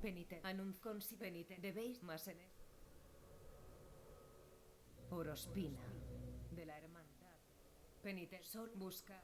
Penite, anunconsi penite, debéis más en él. Orospina, de la hermandad. Penite, sol busca.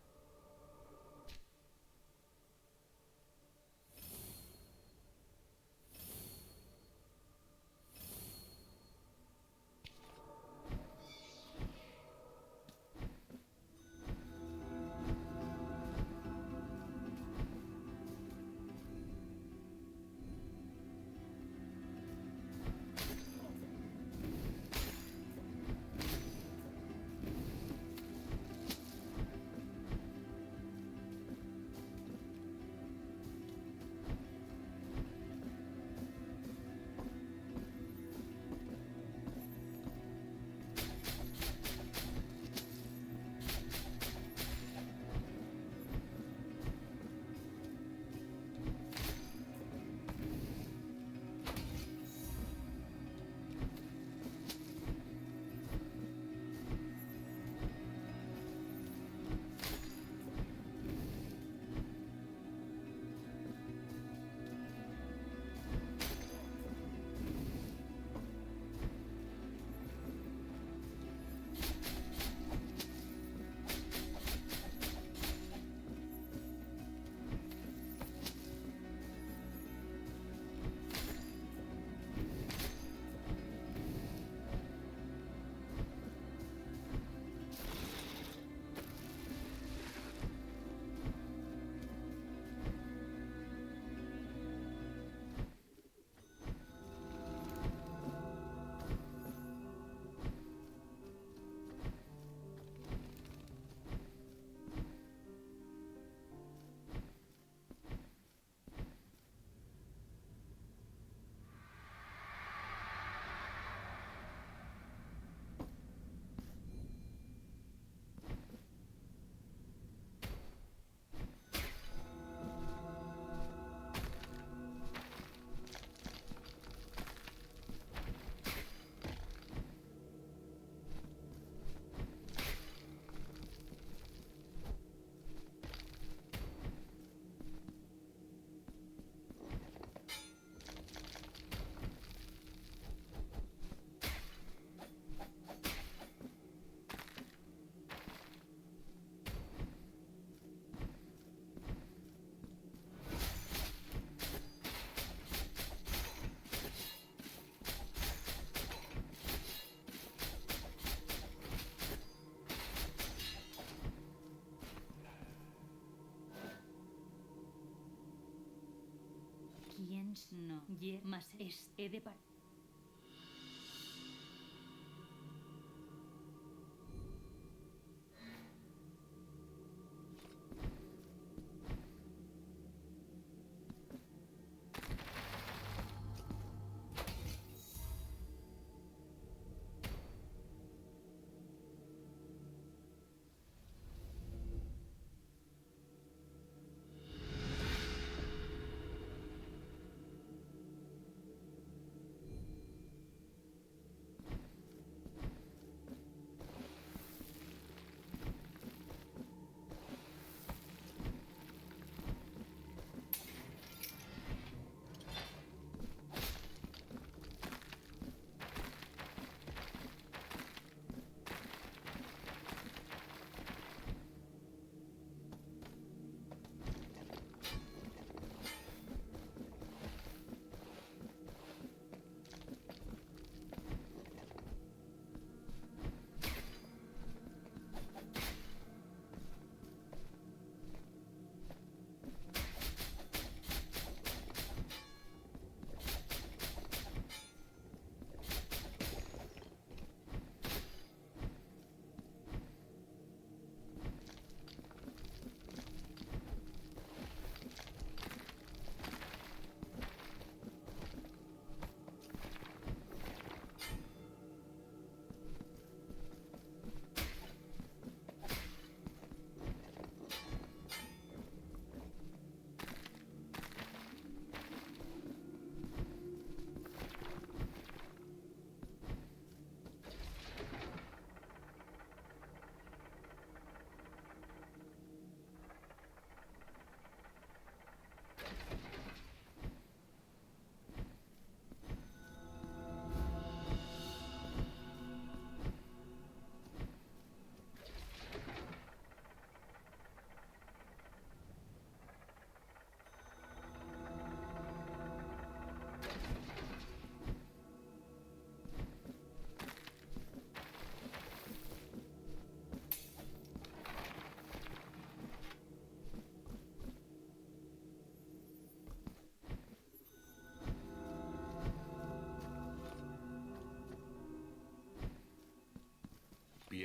¿Quién no? Ye más es he de par.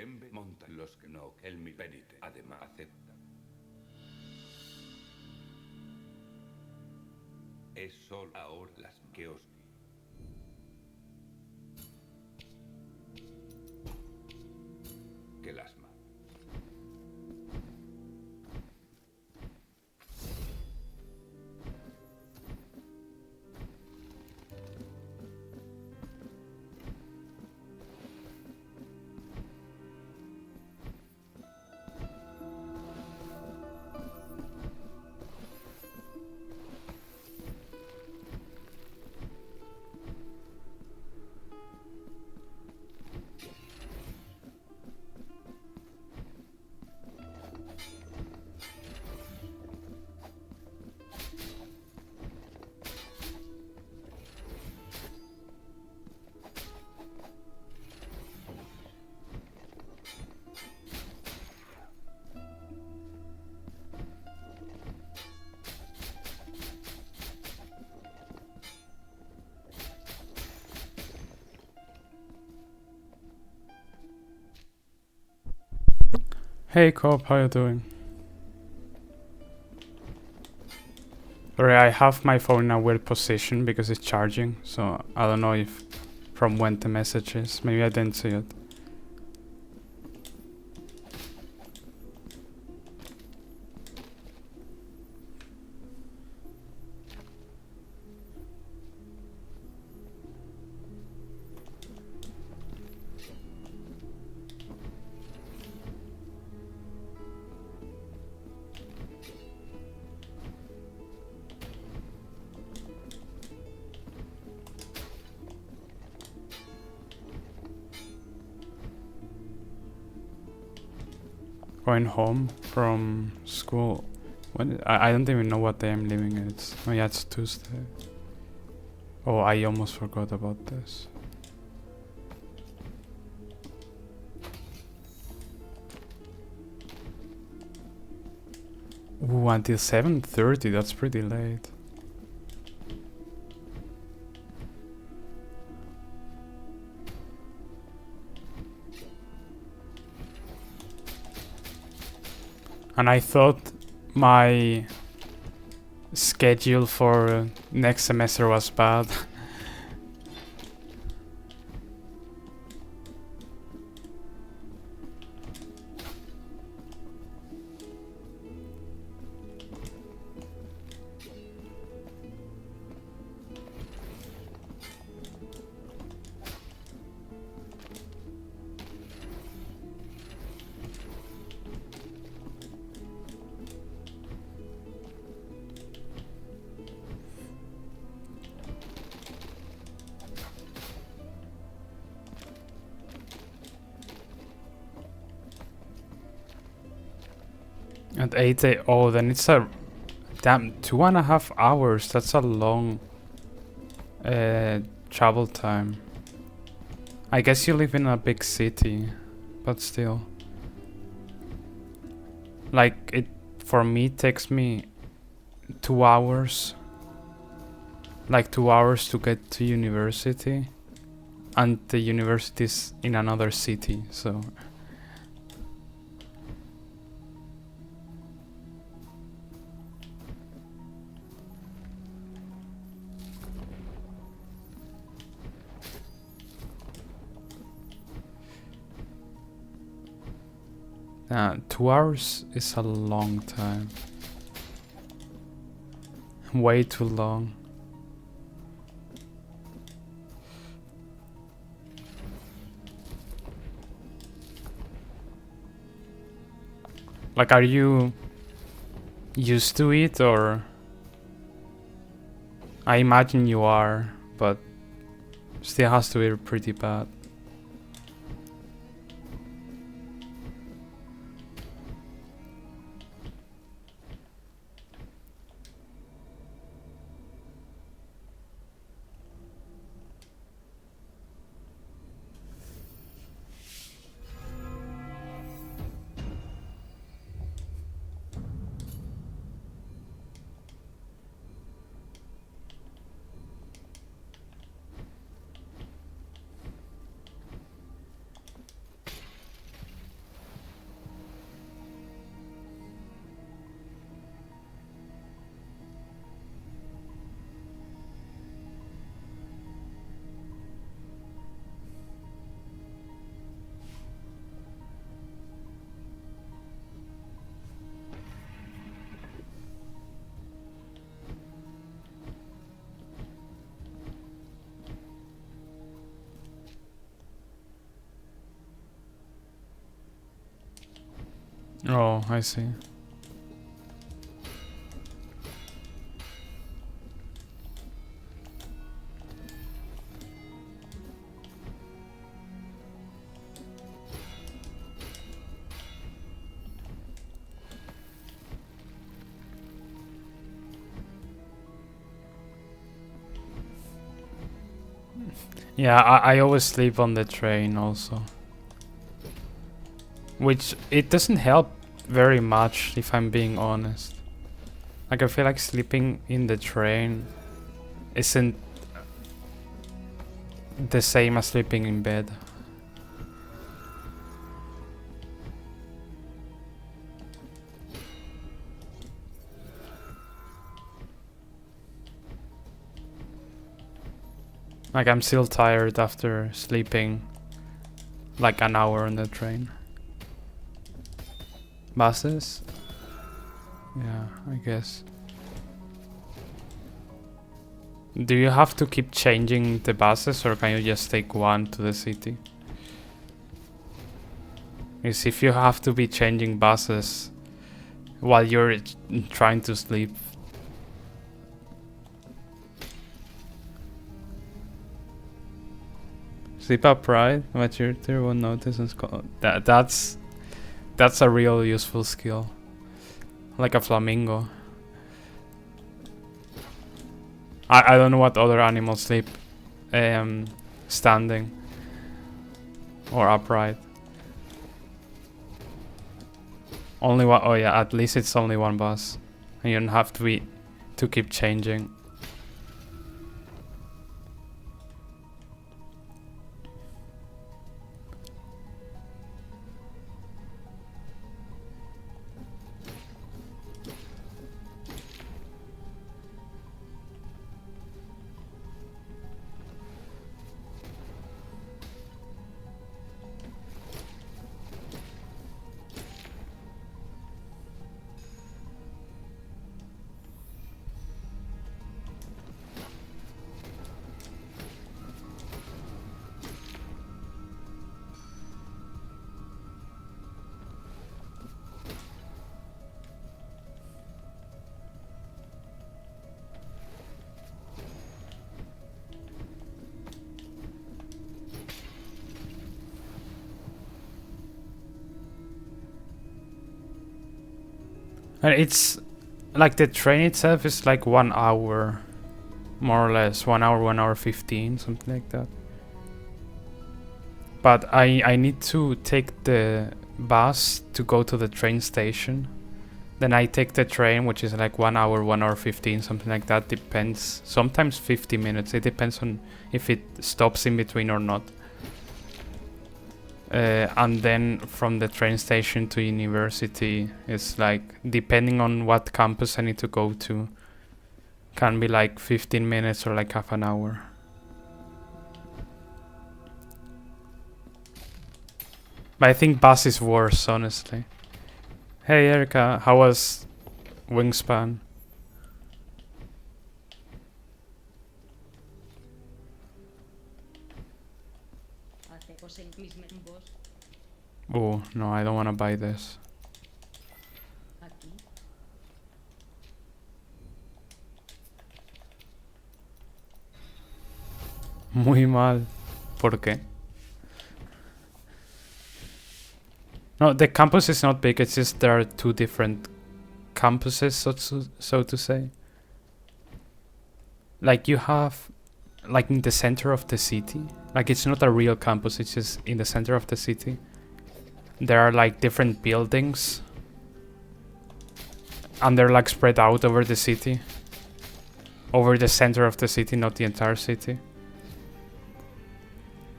Siempre monta los que no, el mi penite, además acepta. Es solo ahora las que os... que las más. Hey Cobb, how you doing? Sorry, I have my phone in a weird position because it's charging, so I don't know if from when the message is. Maybe I didn't see it. Going home from school. When I don't even know what day I'm leaving. It's oh yeah, it's Tuesday. Oh, I almost forgot about this. Ooh, until 7:30. That's pretty late. And I thought my schedule for next semester was bad. At 8 oh, then it's a damn 2.5 hours. That's a long travel time. I guess you live in a big city, but still. Like it for me takes me 2 hours. Like 2 hours to get to university, and the university's in another city, so. Yeah, 2 hours is a long time. Way too long. Like, are you used to it, or? I imagine you are, but still has to be pretty bad. Oh, I see. Yeah, I always sleep on the train also. Which, it doesn't help very much, if I'm being honest. Like, I feel like sleeping in the train isn't the same as sleeping in bed. Like, I'm still tired after sleeping like an hour on the train. Buses? Yeah, I guess. Do you have to keep changing the buses, or can you just take one to the city? Because if you have to be changing buses while you're trying to sleep. Sleep upright, maturity won't notice and that's a real useful skill. Like a flamingo. I don't know what other animals sleep standing or upright. Only one. Oh yeah, at least it's only one bus, and you don't have to keep changing. And it's like the train itself is like 1 hour, more or less. 1 hour, 1 hour 15, something like that. But I need to take the bus to go to the train station. Then I take the train, which is like 1 hour, 1 hour 15, something like that. Depends. Sometimes 50 minutes. It depends on if it stops in between or not. And then from the train station to university is like, depending on what campus I need to go to, can be like 15 minutes or like half an hour. But I think bus is worse, honestly. Hey Erica, how was Wingspan? Oh, no, I don't want to buy this. Muy mal. ¿Por qué? No, the campus is not big. It's just there are two different campuses, so to say. Like you have, like in the center of the city. Like it's not a real campus. It's just in the center of the city. There are like different buildings, and they're like spread out over the city, over the center of the city, not the entire city.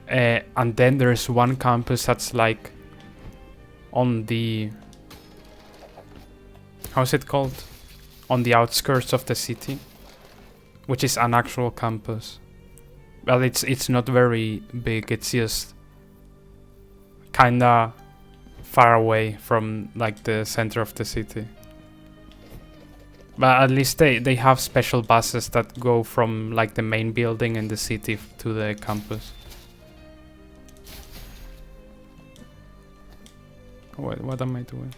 And then there's one campus that's like on the, how's it called? On the outskirts of the city, which is an actual campus. Well, it's not very big. It's just kinda far away from like the center of the city. But at least they have special buses that go from like the main building in the city to the campus. Wait, what am I doing?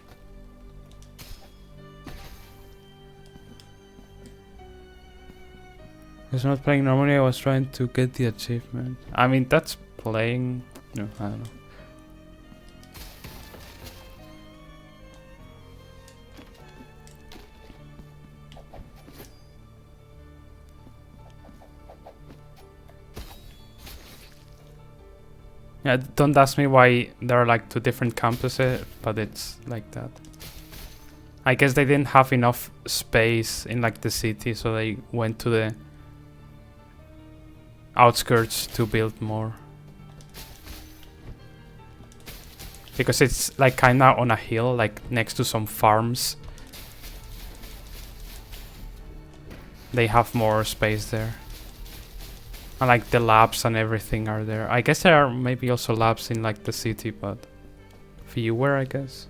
was not playing normally, I was trying to get the achievement. I mean, that's playing... No, I don't know. Yeah, don't ask me why there are like 2 different campuses, but it's like that. I guess they didn't have enough space in like the city, so they went to the outskirts to build more. Because it's like kinda on a hill, like next to some farms. They have more space there. And like the labs and everything are there. I guess there are maybe also labs in like the city, but fewer, I guess.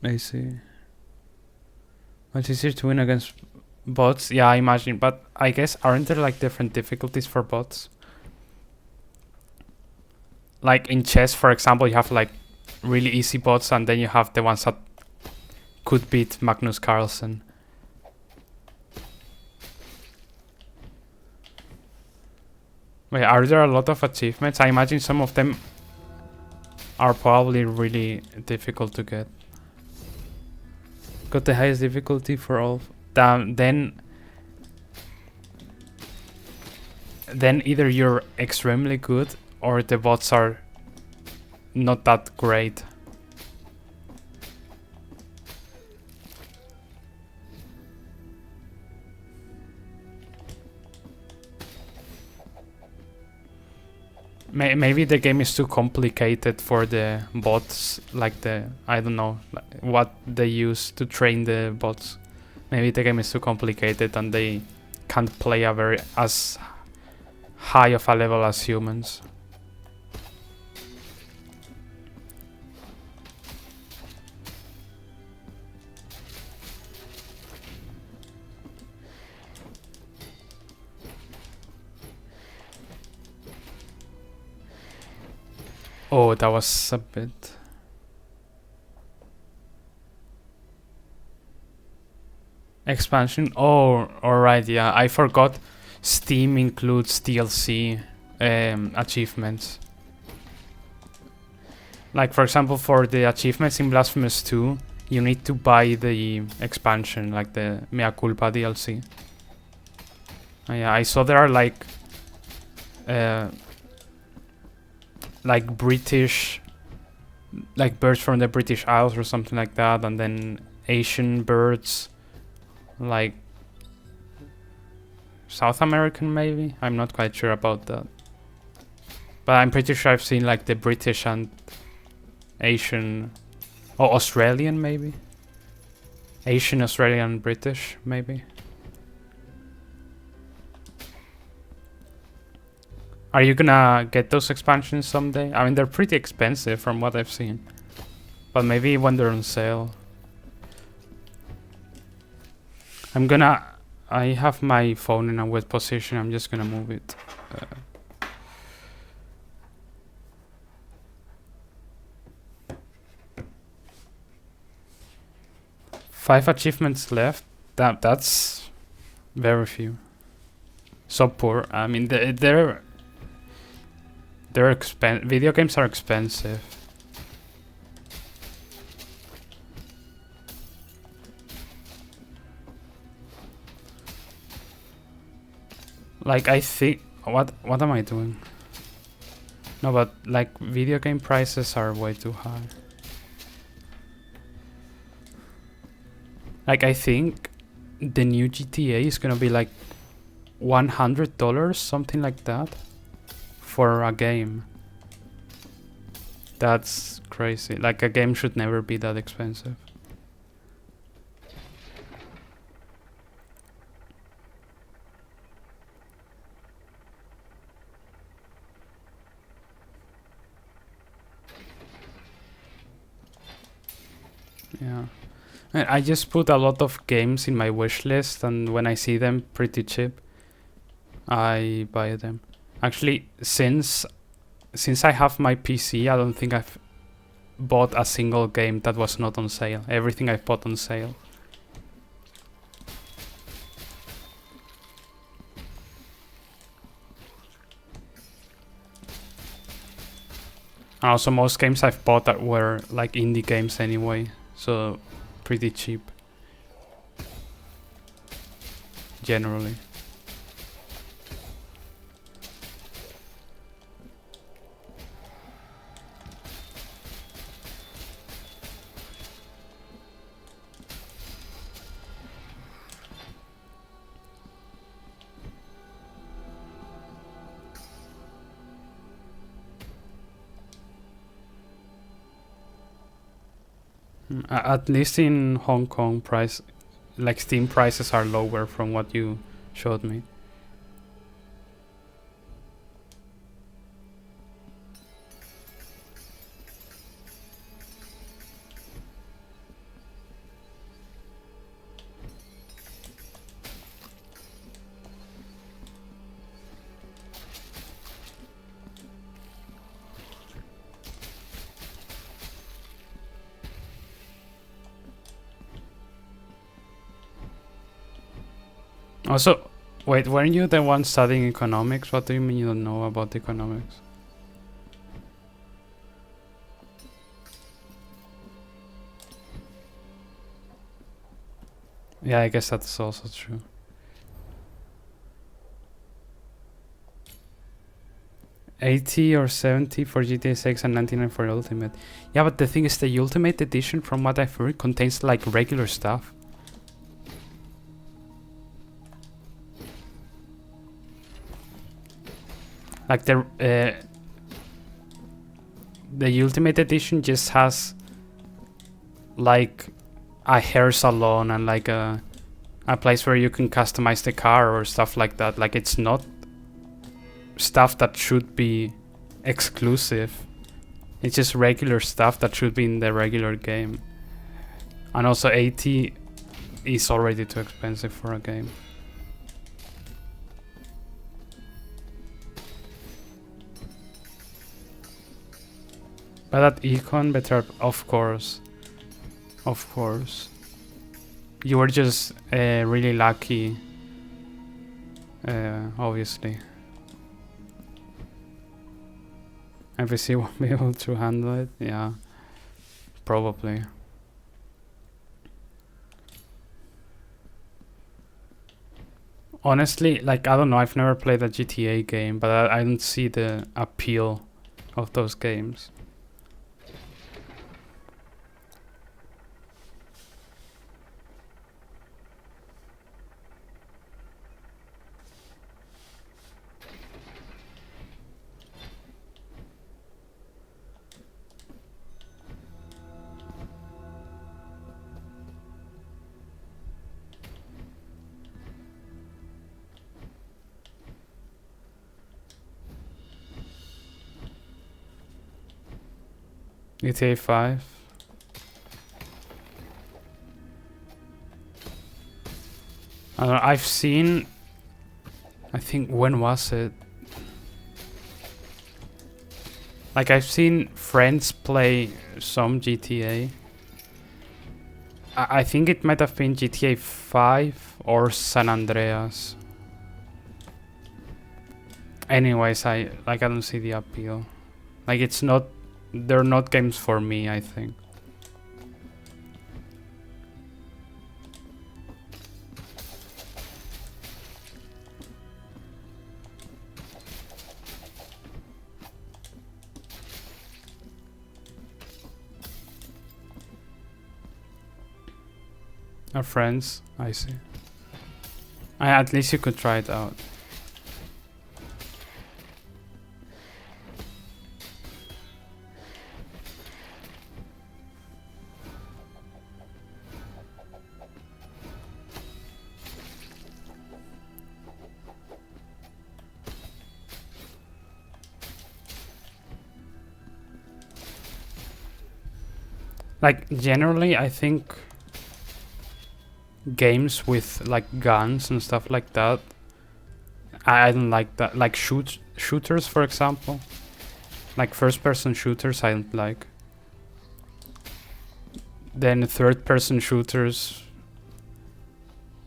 I see. It's easier to win against bots? Yeah, I imagine. But I guess aren't there like different difficulties for bots? Like in chess, for example, you have like really easy bots, and then you have the ones that could beat Magnus Carlsen. Wait, are there a lot of achievements? I imagine some of them are probably really difficult to get. Got the highest difficulty for all. Then either you're extremely good or the bots are not that great. Maybe the game is too complicated for the bots, like I don't know, like what they use to train the bots. Maybe the game is too complicated and they can't play as high of a level as humans. Oh, that was a bit... Expansion? Oh, alright, yeah. I forgot Steam includes DLC achievements. Like, for example, for the achievements in Blasphemous 2, you need to buy the expansion, like the Mea Culpa DLC. Yeah, I saw there are like British, like birds from the British Isles or something like that, and then Asian birds, like South American maybe? I'm not quite sure about that. But I'm pretty sure I've seen like the British and Asian, or Australian maybe? Asian, Australian, British maybe? Are you gonna get those expansions someday? I mean, they're pretty expensive from what I've seen. But maybe when they're on sale. I have my phone in a weird position, I'm just gonna move it. 5 achievements left? That's very few. So poor. I mean, they're video games are expensive. Like, I think... What am I doing? No, but like video game prices are way too high. Like, I think the new GTA is gonna be like $100, something like that, for a game. That's crazy. Like, a game should never be that expensive. Yeah. I just put a lot of games in my wish list, and when I see them pretty cheap, I buy them. Actually, since I have my PC, I don't think I've bought a single game that was not on sale. Everything I've bought on sale. And also most games I've bought that were like indie games anyway, so pretty cheap. Generally. At least in Hong Kong, like Steam prices are lower from what you showed me. Also, wait, weren't you the one studying economics? What do you mean you don't know about economics? Yeah, I guess that's also true. $80 or $70 for GTA 6 and $99 for Ultimate. Yeah, but the thing is, the Ultimate Edition, from what I've heard, contains like regular stuff. Like the Ultimate Edition just has like a hair salon and like a place where you can customize the car or stuff like that. Like it's not stuff that should be exclusive. It's just regular stuff that should be in the regular game. And also 80 is already too expensive for a game. But that econ better, of course. Of course. You were just really lucky. Obviously. MVC won't be able to handle it? Yeah. Probably. Honestly, like, I don't know, I've never played a GTA game, but I don't see the appeal of those games. GTA 5. I don't know, I've seen, I think, when was it? Like, I've seen friends play some GTA. I think it might have been GTA 5 or San Andreas. Anyways, I don't see the appeal. Like, it's not, they're not games for me, I think. Our friends, I see. At least you could try it out. Like, generally, I think games with like guns and stuff like that, I don't like that. Like shooters, for example, like first-person shooters, I don't like. then third-person shooters.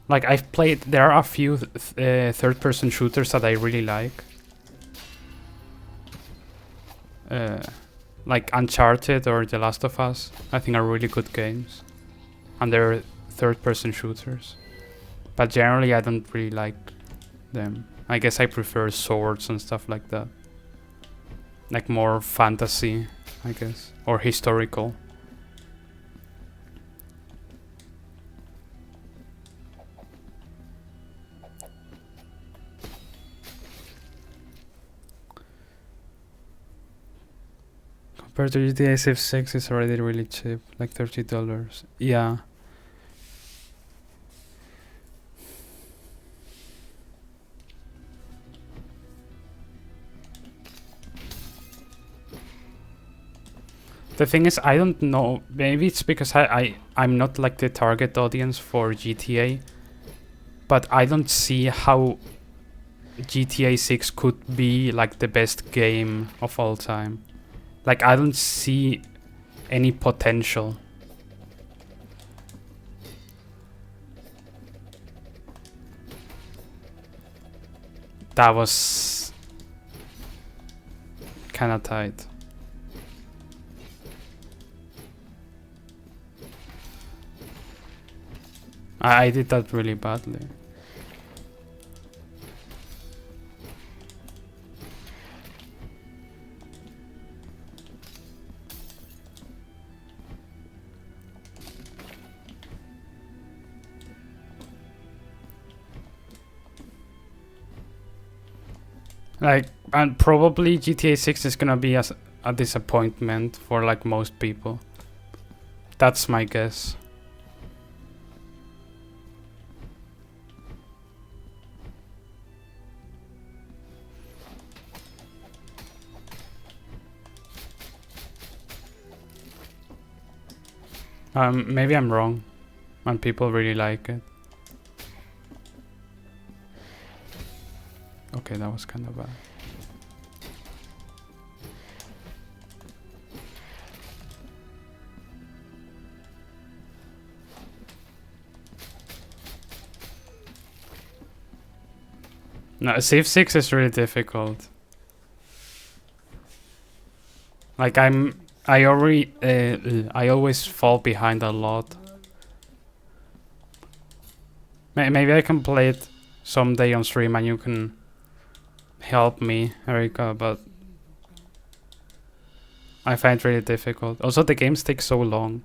Like I've played, there are a few third-person shooters that I really like. Like Uncharted or The Last of Us, I think are really good games. And they're third-person shooters. But generally I don't really like them. I guess I prefer swords and stuff like that. Like more fantasy, I guess. Or historical. Compared to GTA Civ 6, it's already really cheap, like $30. Yeah. The thing is, I don't know, maybe it's because I'm not like the target audience for GTA, but I don't see how GTA 6 could be like the best game of all time. Like, I don't see any potential. That was kinda tight. I did that really badly. Like, and probably GTA 6 is gonna be a disappointment for like most people. That's my guess. Maybe I'm wrong, and people really like it. Okay, that was kind of bad. No, Civ 6 is really difficult. Like I always fall behind a lot. Maybe I can play it someday on stream and you can help me, Erika, but I find it really difficult. Also, the games take so long.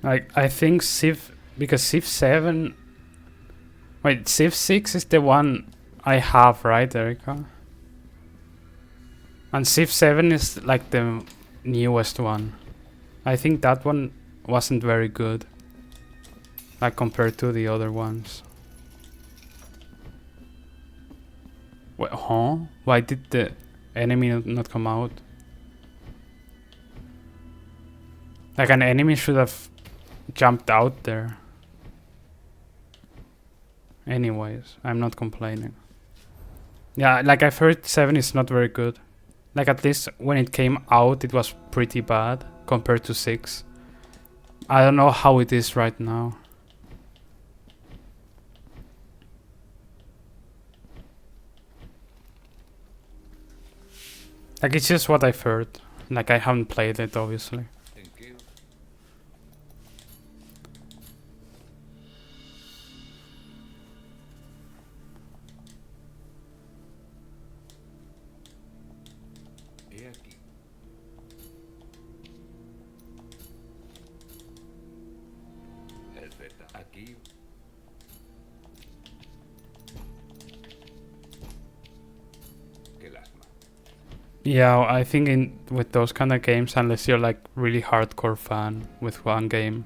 Like, I think because Civ 7... Wait, Civ 6 is the one I have, right, Erika? And Civ 7 is like the newest one. I think that one wasn't very good. Like, compared to the other ones. Wait, huh? Why did the enemy not come out? Like, an enemy should have jumped out there. Anyways, I'm not complaining. Yeah, like I've heard 7 is not very good. Like at least when it came out it was pretty bad compared to 6. I don't know how it is right now. Like it's just what I've heard. Like I haven't played it obviously. Aquí. Qué lástima. Yeah, I think with those kind of games, unless you're like really hardcore fan with one game,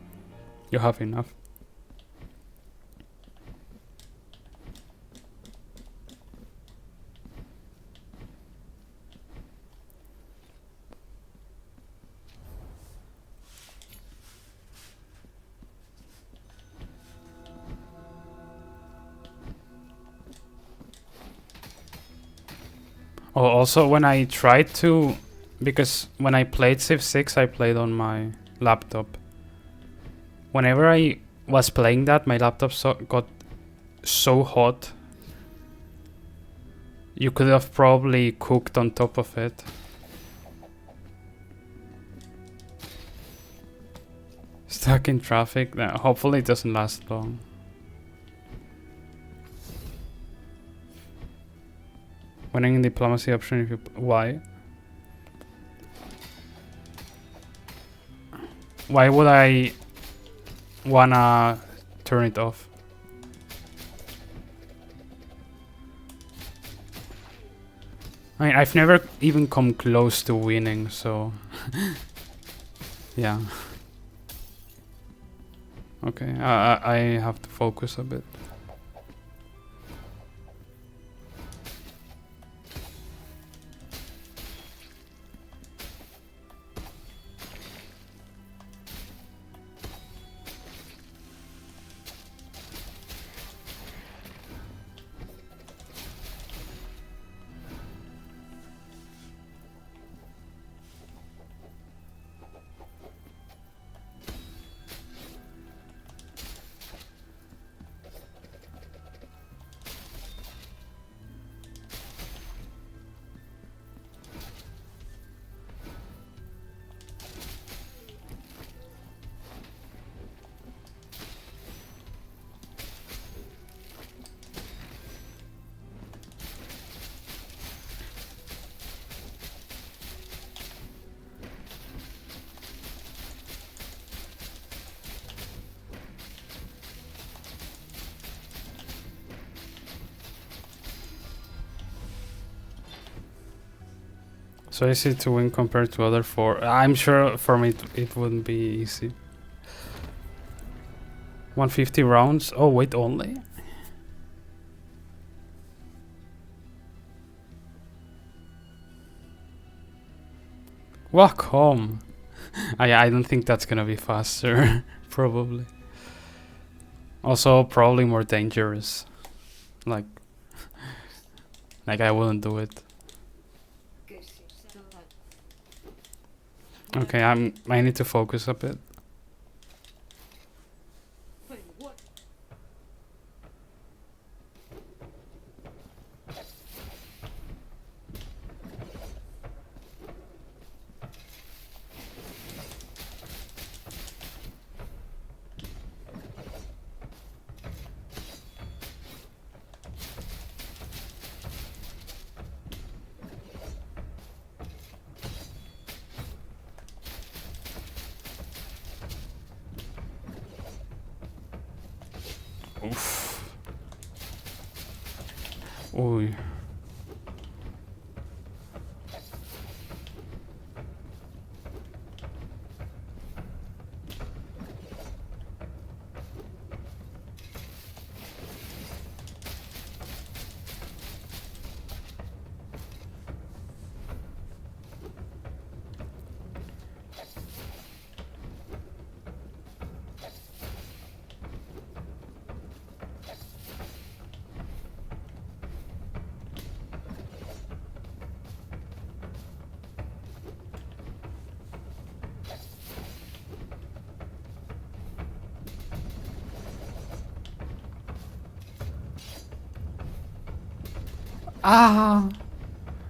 you have enough. Oh, also when I tried to, because when I played Civ 6, I played on my laptop. Whenever I was playing that, my laptop got so hot. You could have probably cooked on top of it. Stuck in traffic? Hopefully it doesn't last long. Winning in diplomacy option if you... Why? Why would I wanna turn it off? I mean, I've never even come close to winning, so... yeah. Okay, I have to focus a bit. So easy to win compared to other 4. I'm sure for me it wouldn't be easy. 150 rounds? Oh wait, only? Welcome! I don't think that's gonna be faster. Probably. Also probably more dangerous. Like I wouldn't do it. Okay, I need to focus a bit. Oof. Uy. Ah!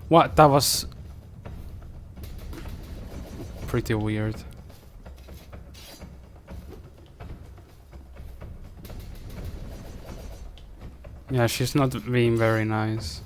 What? That was pretty weird. Yeah, she's not being very nice.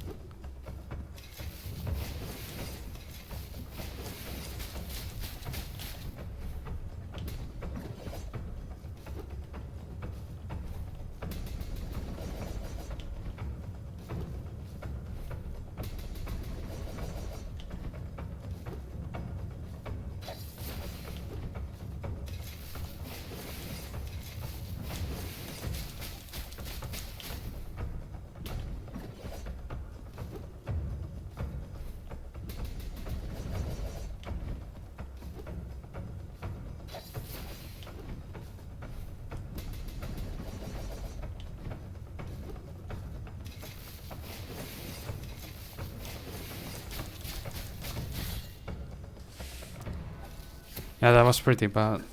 Yeah, that was pretty bad.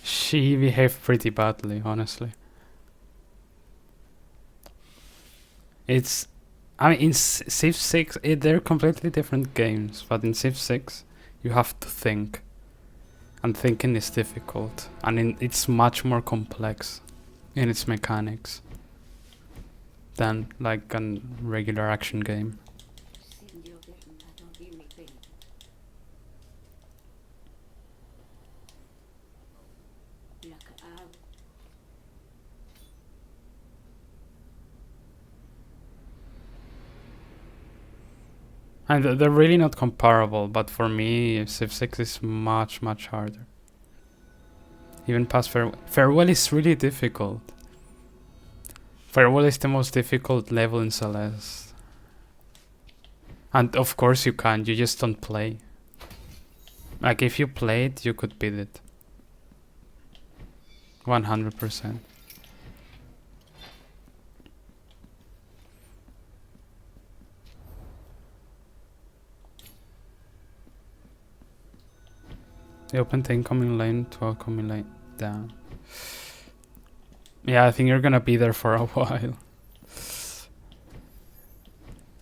She behaved pretty badly, honestly. I mean, in Civ 6, they're completely different games, but in Civ 6, you have to think. And thinking is difficult, and it's much more complex in its mechanics than like a regular action game. And they're really not comparable, but for me, Civ 6 is much, much harder. Even past Farewell is really difficult. Farewell is the most difficult level in Celeste. And of course you can't, you just don't play. Like if you played, you could beat it. 100%. They opened the incoming lane to outcoming lane. Down. Yeah, I think you're gonna be there for a while.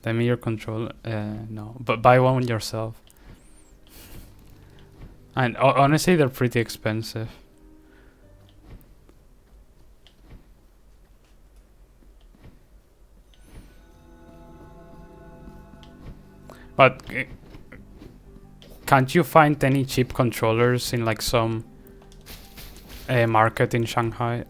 Let me your control. No, but buy one yourself. And honestly, they're pretty expensive. But can't you find any cheap controllers in like some market in Shanghai?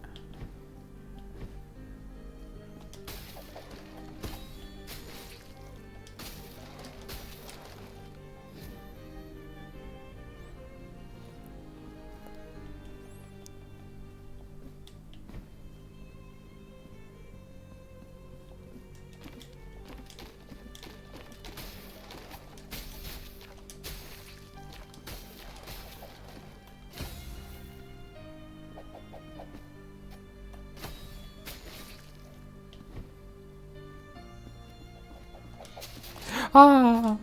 Ah!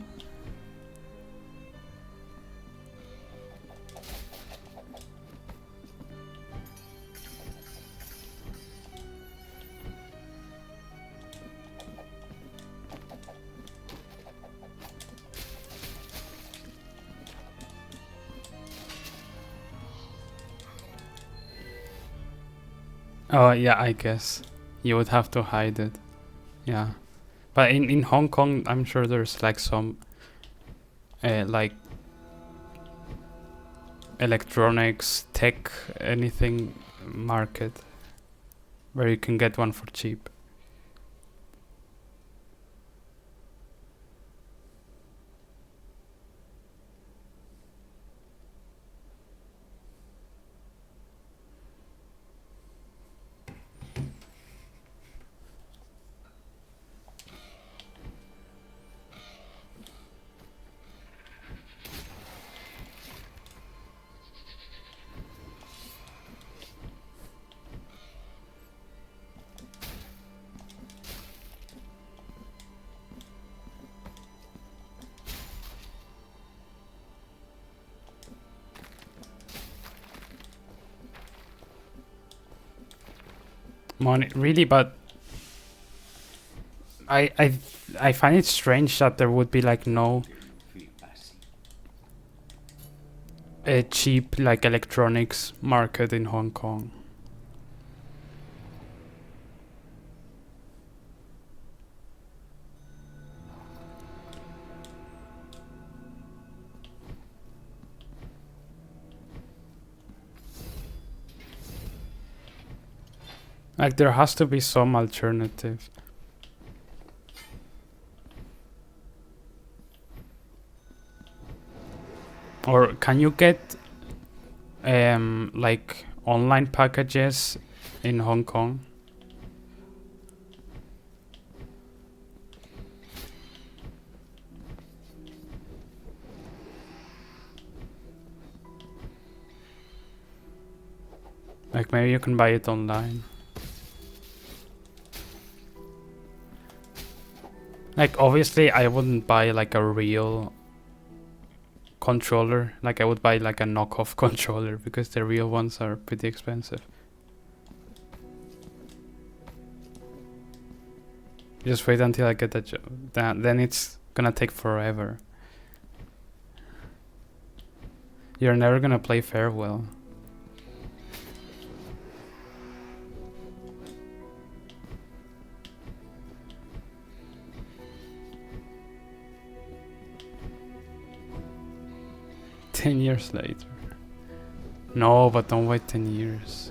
Oh yeah, I guess you would have to hide it. Yeah, but in Hong Kong, I'm sure there's like some like electronics, tech, anything market where you can get one for cheap. Money, really, but I find it strange that there would be like no cheap like electronics market in Hong Kong. Like there has to be some alternative. Or can you get like online packages in Hong Kong? Like maybe you can buy it online. Like, obviously, I wouldn't buy like a real controller. Like, I would buy like a knockoff controller because the real ones are pretty expensive. Just wait until I get the job. Then it's gonna take forever. You're never gonna play Farewell. Ten years later. No, but don't wait 10 years.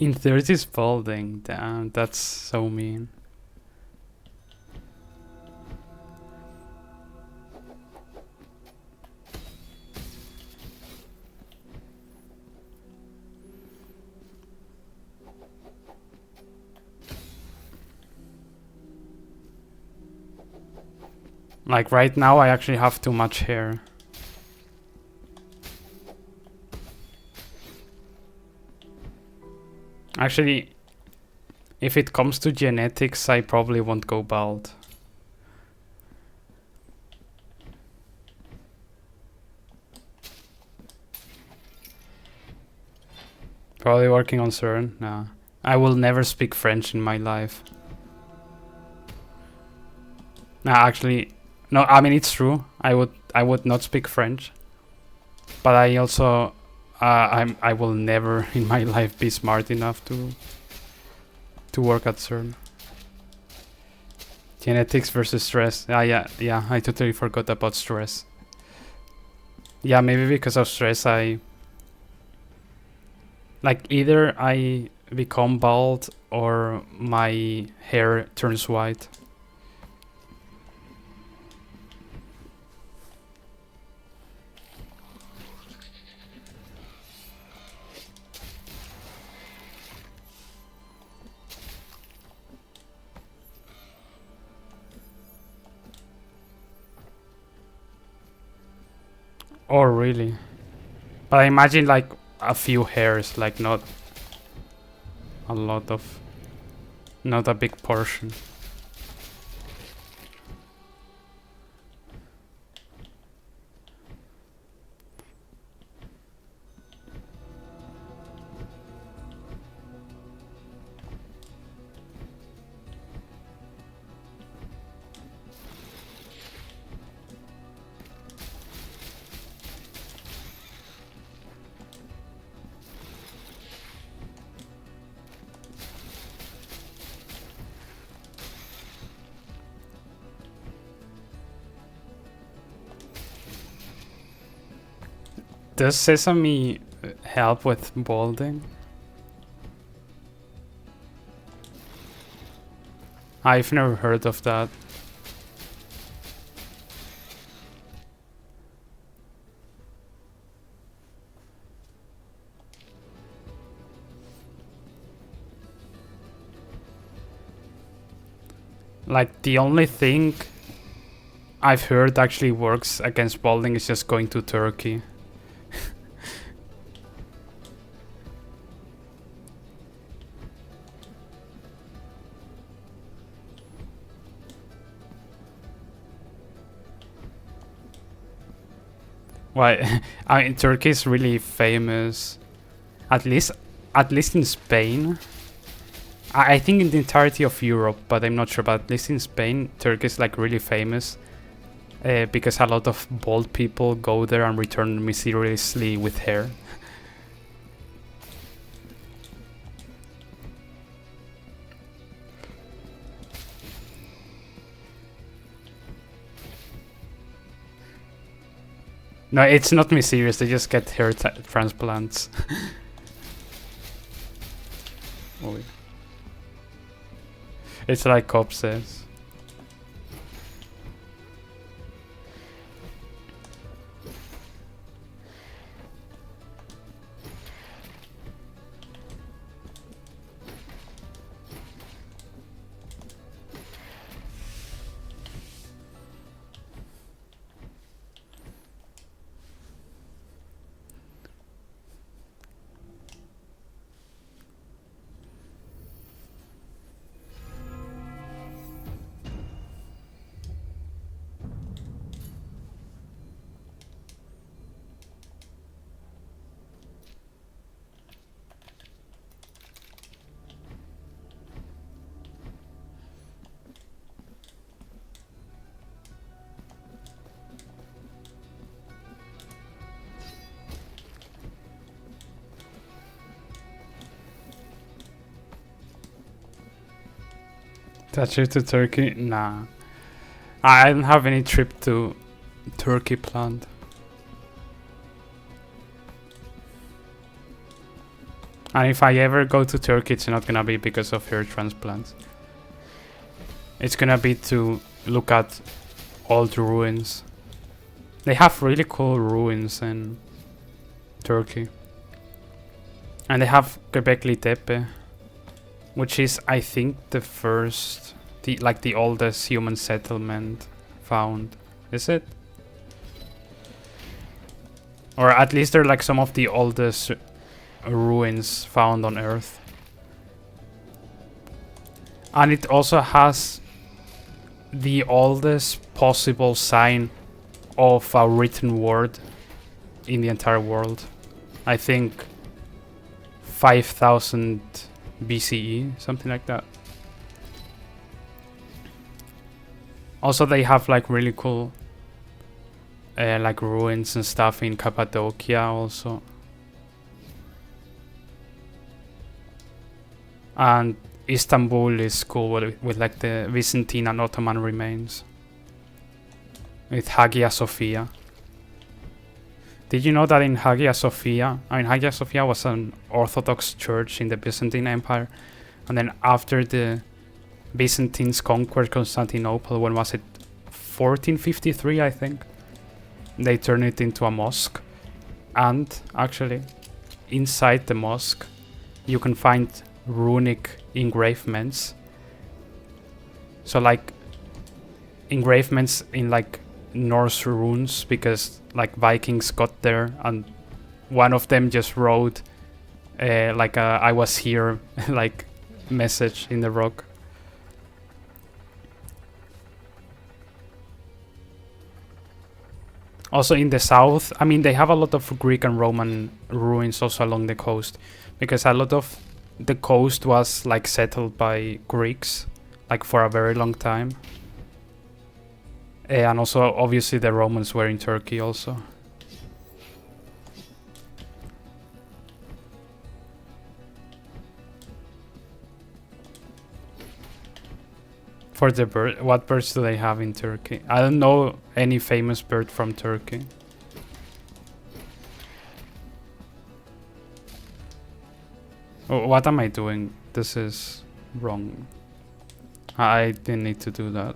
In 30s balding, damn, that's so mean. Like right now I actually have too much hair. Actually, if it comes to genetics, I probably won't go bald. Probably working on CERN? Nah. I will never speak French in my life. Nah, actually, no, I mean it's true. I would not speak French. But I also I will never in my life be smart enough to work at CERN. Genetics versus stress. Yeah, I totally forgot about stress. Yeah, maybe because of stress like either I become bald or my hair turns white. Oh, really? But I imagine like a few hairs, like not a lot of, not a big portion. Does sesame help with balding? I've never heard of that. Like the only thing I've heard actually works against balding is just going to Turkey. Why? I mean, Turkey is really famous. At least in Spain. I think in the entirety of Europe, but I'm not sure. But at least in Spain, Turkey is like really famous because a lot of bald people go there and return mysteriously with hair. No, it's not mysterious. They just get hair transplants. Uy. It's like corpses. That trip to Turkey? Nah. I don't have any trip to Turkey planned. And if I ever go to Turkey, it's not gonna be because of hair transplants. It's gonna be to look at old ruins. They have really cool ruins in Turkey. And they have Göbekli Tepe, which is, I think, the first, the oldest human settlement found. Is it? Or at least they're like some of the oldest ruins found on Earth. And it also has the oldest possible sign of a written word in the entire world. I think 5000 BCE, something like that. Also, they have like really cool like ruins and stuff in Cappadocia also. And Istanbul is cool with like the Byzantine and Ottoman remains. With Hagia Sophia. Did you know that in Hagia Sophia, Hagia Sophia was an Orthodox church in the Byzantine Empire, and then after the Byzantines conquered Constantinople, when was it? 1453, I think. They turned it into a mosque. And actually, inside the mosque, you can find runic engravements. So like engravements in like Norse runes, because like Vikings got there and one of them just wrote like a "I was here" like message in the rock. Also in the south, I mean, they have a lot of Greek and Roman ruins also along the coast, because a lot of the coast was like settled by Greeks like for a very long time. And also obviously the Romans were in Turkey also. For the bird, what birds do they have in Turkey? I don't know any famous bird from Turkey. Oh, what am I doing? This is wrong. I didn't need to do that.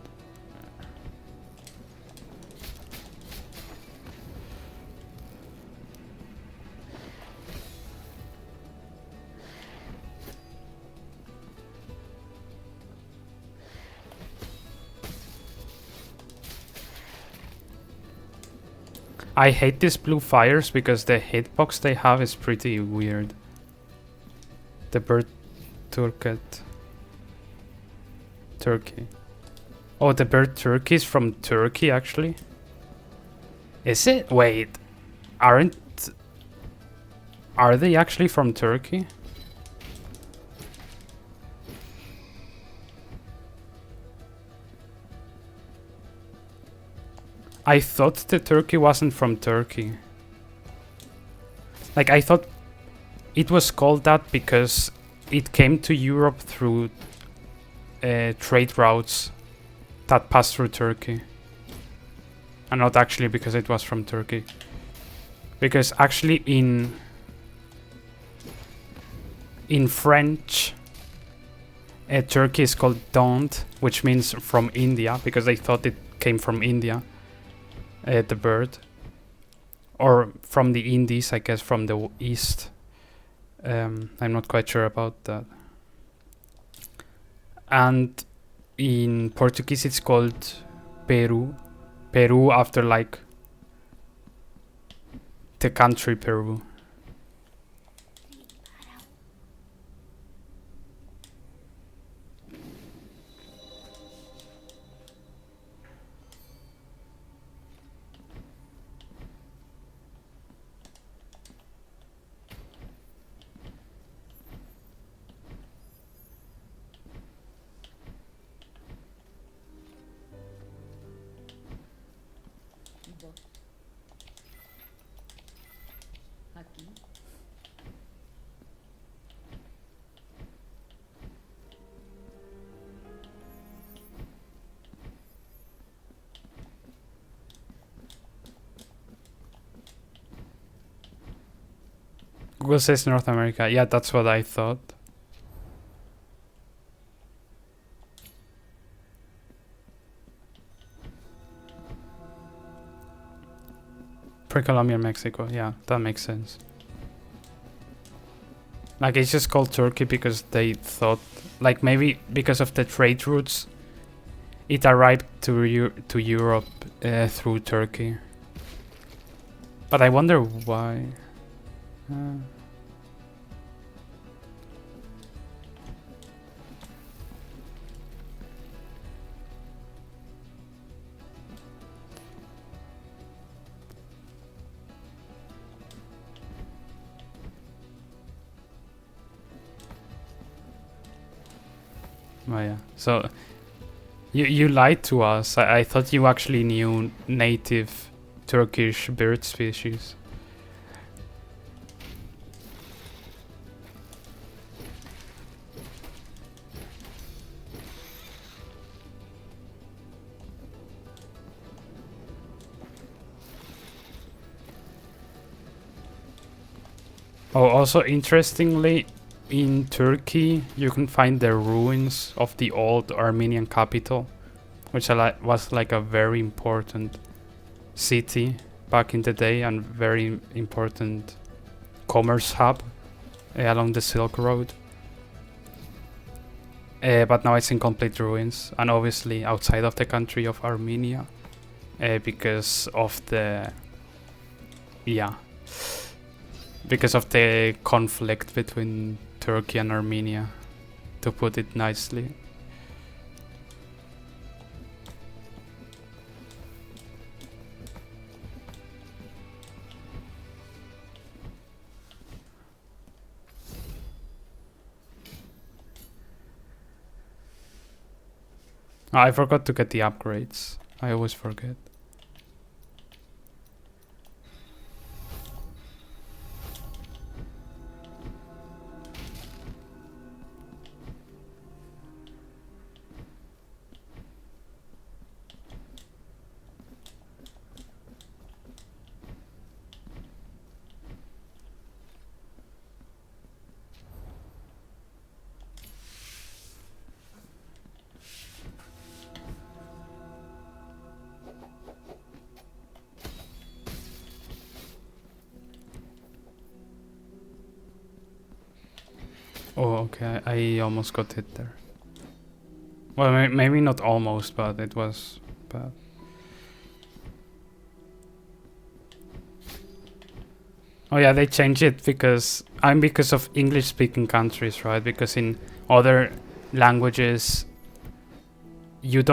I hate these blue fires because the hitbox they have is pretty weird. The bird turket. Turkey. Oh, the bird turkey is from Turkey actually? Is it? Wait. Are they actually from Turkey? I thought the turkey wasn't from Turkey. Like, I thought it was called that because it came to Europe through trade routes that passed through Turkey. And not actually because it was from Turkey. Because actually in French, Turkey is called Don't, which means from India, because they thought it came from India, the bird. Or from the Indies, I guess, from the east. I'm not quite sure about that. And in Portuguese it's called Peru. Peru after like the country Peru. Aquí. Google says North America. Yeah, that's what I thought. Pre-Colombia, Mexico. Yeah, that makes sense. Like, it's just called Turkey because they thought, like, maybe because of the trade routes, it arrived to Europe through Turkey. But I wonder why. Oh yeah. So you lied to us. I thought you actually knew native Turkish bird species. Oh, also interestingly, in Turkey you can find the ruins of the old Armenian capital, which was like a very important city back in the day and very important commerce hub along the Silk Road. But now it's in complete ruins, and obviously outside of the country of Armenia, because of the because of the conflict between Turkey and Armenia, to put it nicely. I forgot to get the upgrades. I always forget. Oh, okay. I almost got hit there. Well, maybe not almost, but it was bad. Oh yeah, they changed it because of English-speaking countries, right? Because in other languages, you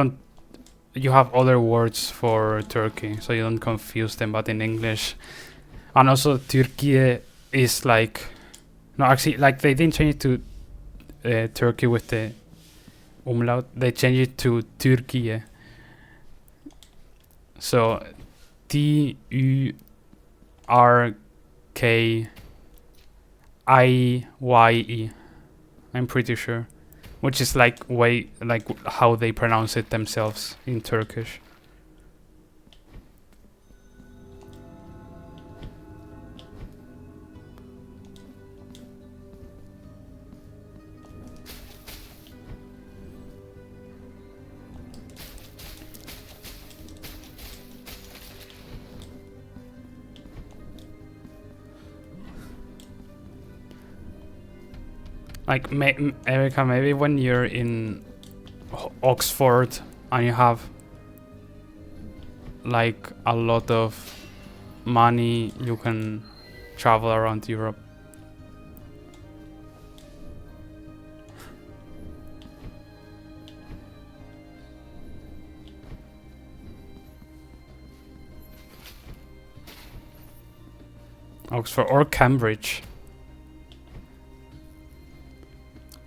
have other words for Turkey, so you don't confuse them. But in English, and also Turkey is like, no, actually, like they didn't change it to Turkey with the umlaut. They changed it to Türkiye. So Turkiye. I'm pretty sure, which is like how they pronounce it themselves in Turkish. Like, Erica, maybe when you're in Oxford and you have like a lot of money, you can travel around Europe. Oxford or Cambridge.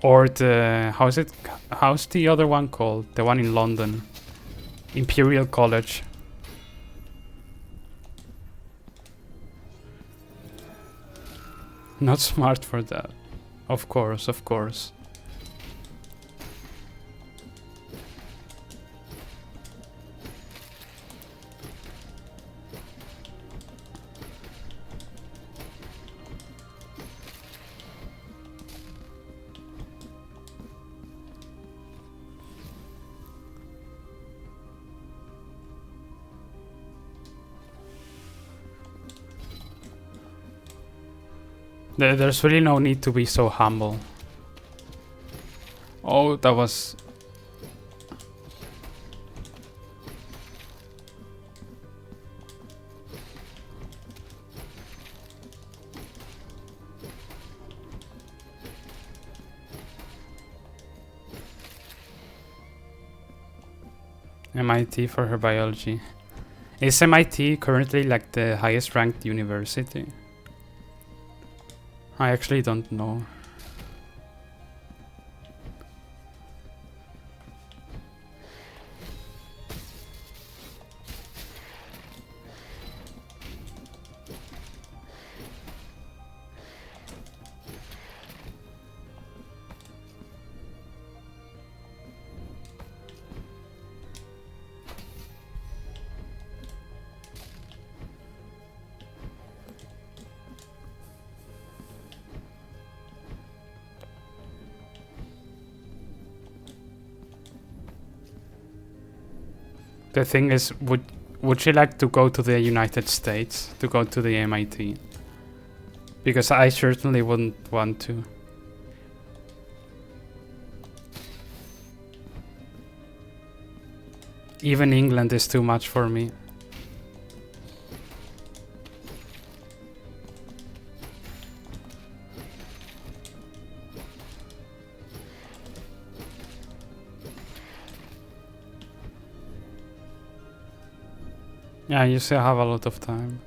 Or the how's the other one called? The one in London. Imperial College. Not smart for that. Of course, of course. There's really no need to be so humble. Oh, that was... MIT for her biology. Is MIT currently like the highest ranked university? I actually don't know. The thing is, would she like to go to the United States to go to the MIT? Because I certainly wouldn't want to. Even England is too much for me. Yeah, you still have a lot of time.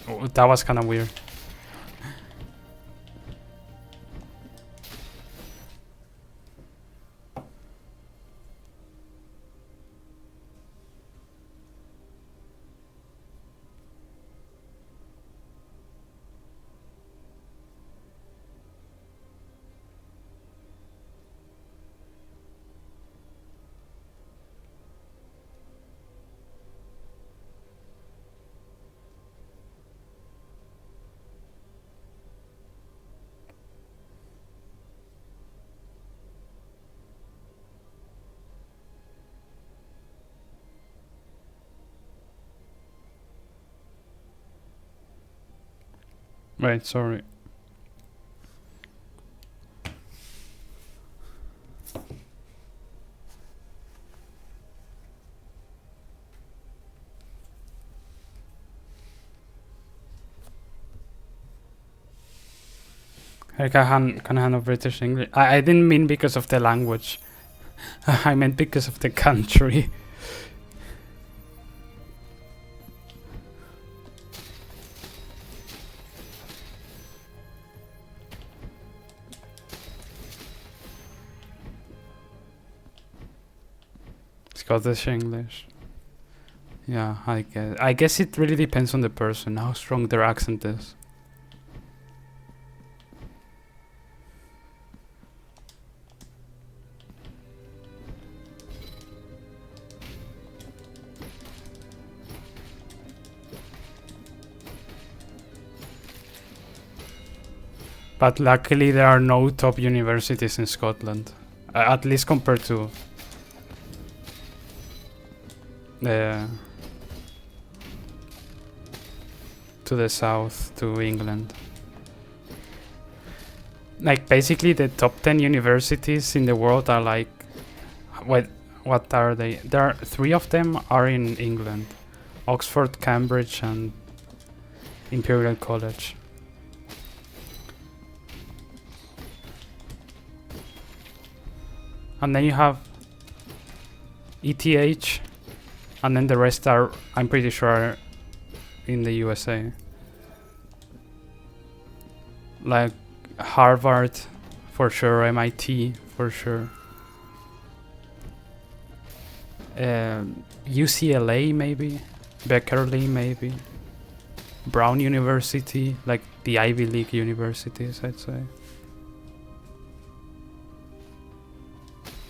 Oh, that was kind of weird. Right, sorry. I can handle British English. I didn't mean because of the language. I meant because of the country. Scottish English. Yeah, I guess it really depends on the person, how strong their accent is. But luckily there are no top universities in Scotland, at least compared to the south, to England. Like basically the top 10 universities in the world are like, what are they? There are 3 of them are in England: Oxford, Cambridge, and Imperial College. And then you have ETH, and then the rest are, I'm pretty sure, in the USA. Like Harvard, for sure, MIT, for sure. UCLA, maybe. Berkeley, maybe. Brown University, like the Ivy League universities, I'd say.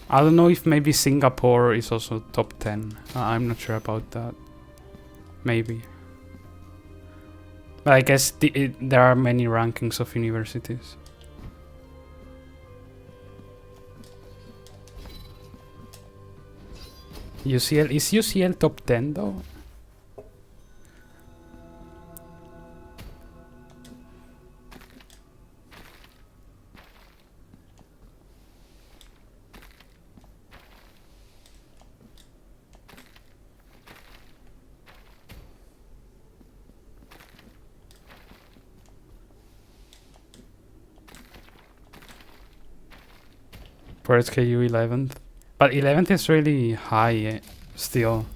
I don't know if maybe Singapore is also top 10. I'm not sure about that. Maybe. But I guess there are many rankings of universities. UCL, is UCL top 10 though? For SKU 11th. But 11th is really high still.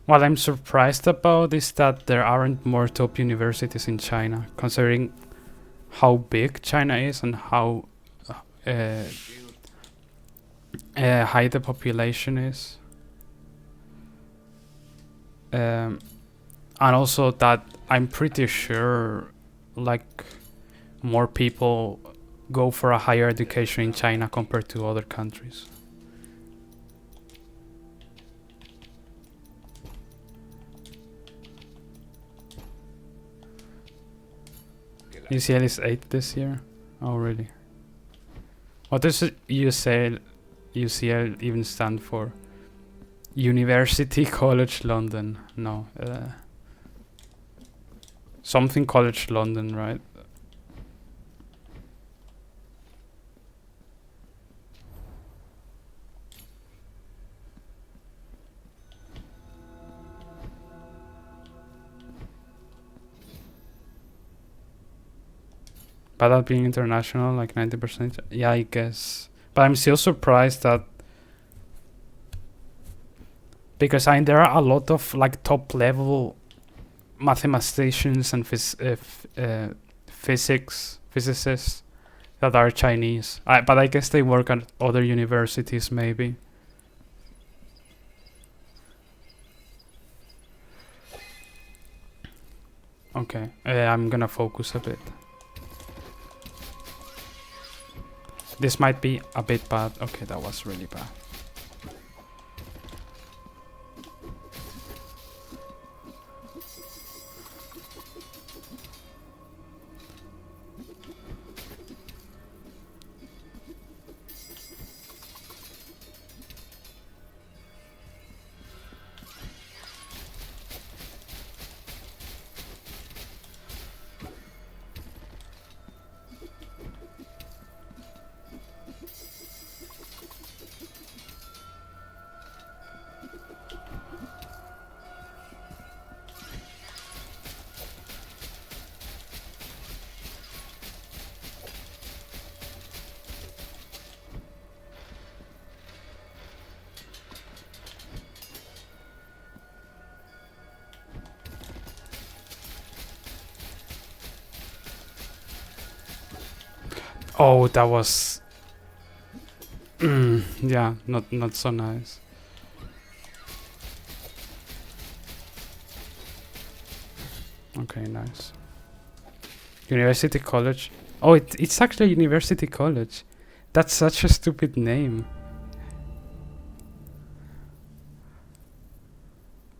What I'm surprised about is that there aren't more top universities in China, considering how big China is and how high the population is. And also that I'm pretty sure like more people go for a higher education in China compared to other countries. UCL is 8 this year? Oh really? What does UCL even stand for? University College London. No. Something College London, right? But that being international, like 90%, yeah, I guess. But I'm still surprised that, because there are a lot of like top level mathematicians and physicists that are Chinese. But I guess they work at other universities maybe. Okay, I'm gonna focus a bit. This might be a bit bad. Okay, that was really bad. Oh, that was... Yeah, not so nice. Okay, nice. University College. Oh, it's actually University College. That's such a stupid name.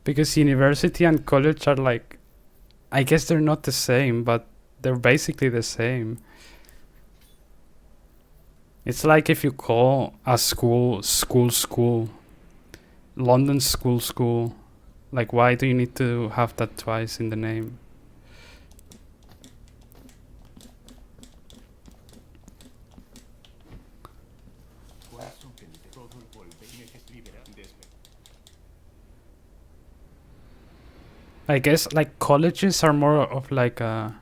Because university and college are like, I guess they're not the same, but they're basically the same. It's like if you call a school, London school. Like, why do you need to have that twice in the name? I guess like colleges are more of like a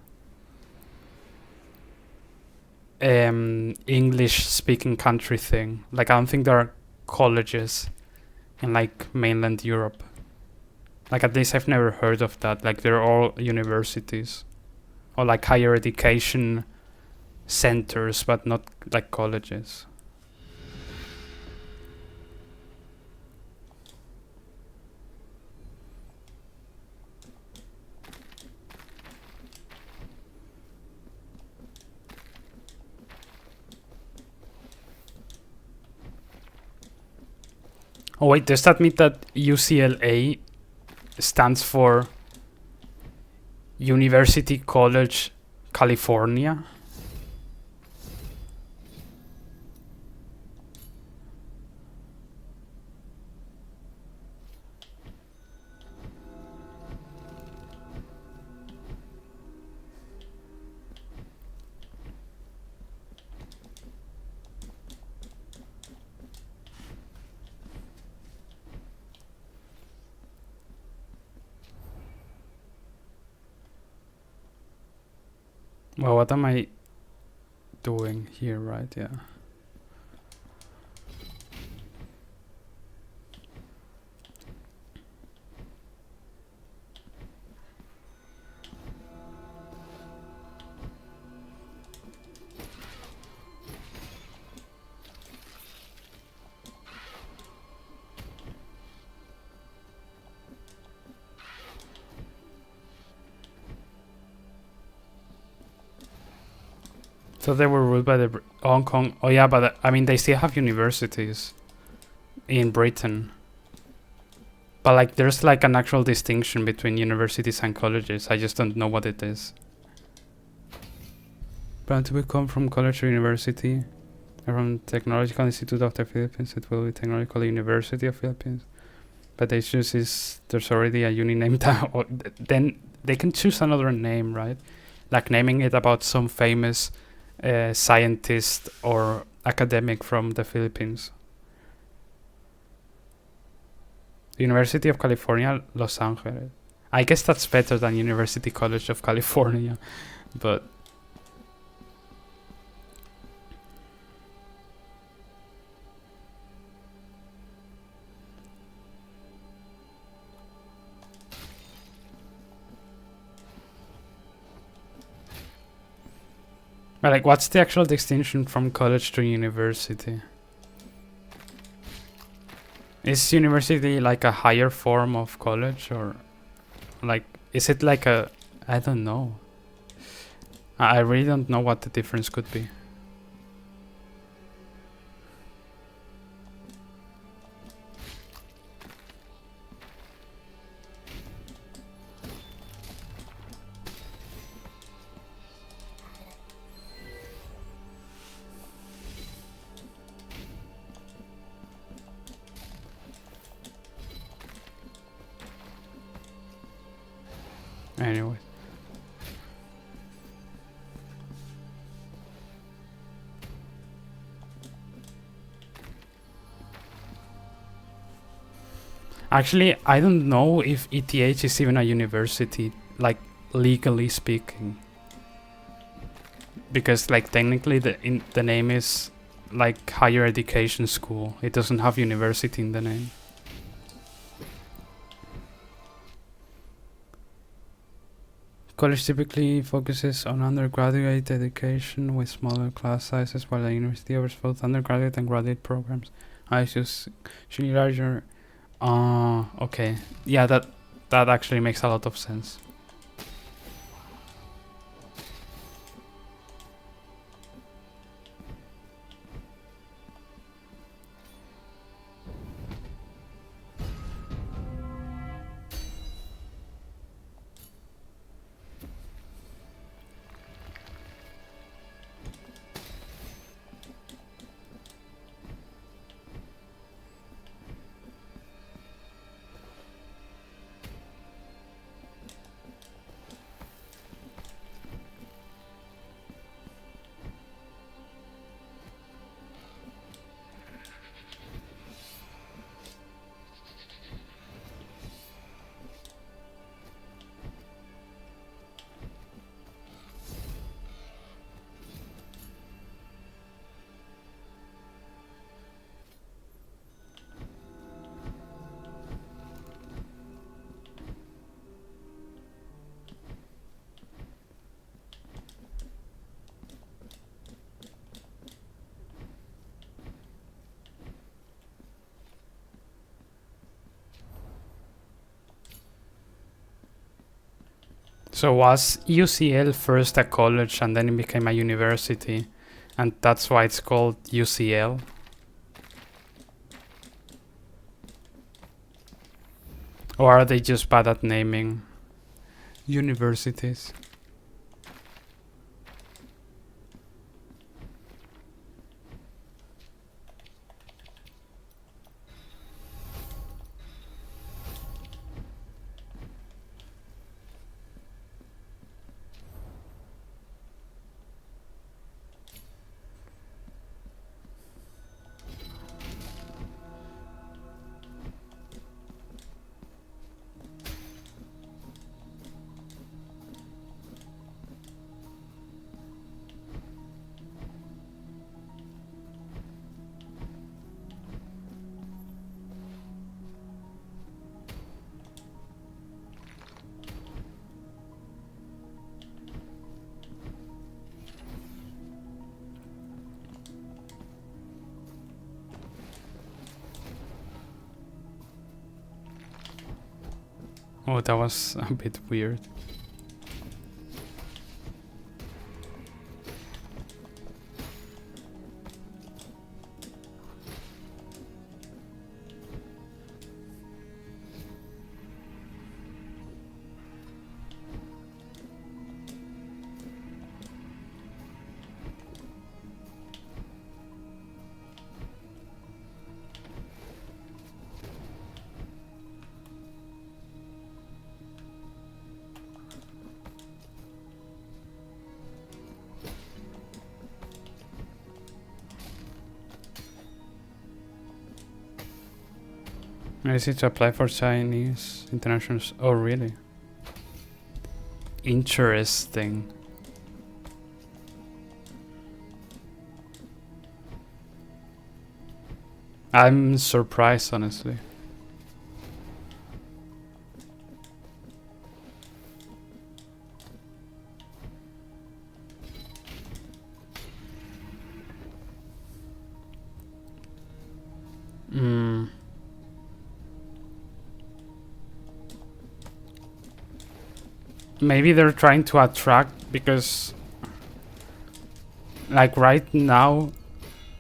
English speaking country thing. Like I don't think there are colleges in like mainland Europe. Like at least I've never heard of that. Like they're all universities or like higher education centers, but not like colleges. Oh wait, does that mean that UCLA stands for University College California? Well, what am I doing here, right? Yeah. So they were ruled by the Hong Kong. Oh yeah, but I mean they still have universities in Britain. But like there's like an actual distinction between universities and colleges. I just don't know what it is. Plan to become from college or university. From Technological Institute of the Philippines, it will be Technological University of Philippines. But the issue is there's already a uni named or then they can choose another name, right? Like naming it about some famous scientist or academic from the Philippines. University of California, Los Angeles. I guess that's better than University College of California, but like what's the actual distinction from college to university? Is university like a higher form of college, or like is it like a, I don't know. I really don't know what the difference could be. Anyway. Actually, I don't know if ETH is even a university, like legally speaking. Because like technically the name is like higher education school. It doesn't have university in the name. college typically focuses on undergraduate education with smaller class sizes, while the university offers both undergraduate and graduate programs. I just usually larger. Okay. Yeah, that actually makes a lot of sense. So was UCL first a college and then it became a university, and that's why it's called UCL? Or are they just bad at naming universities? Oh, that was a bit weird. I see to apply for Chinese international. Oh, really? Interesting. I'm surprised, honestly. Maybe they're trying to attract, because like right now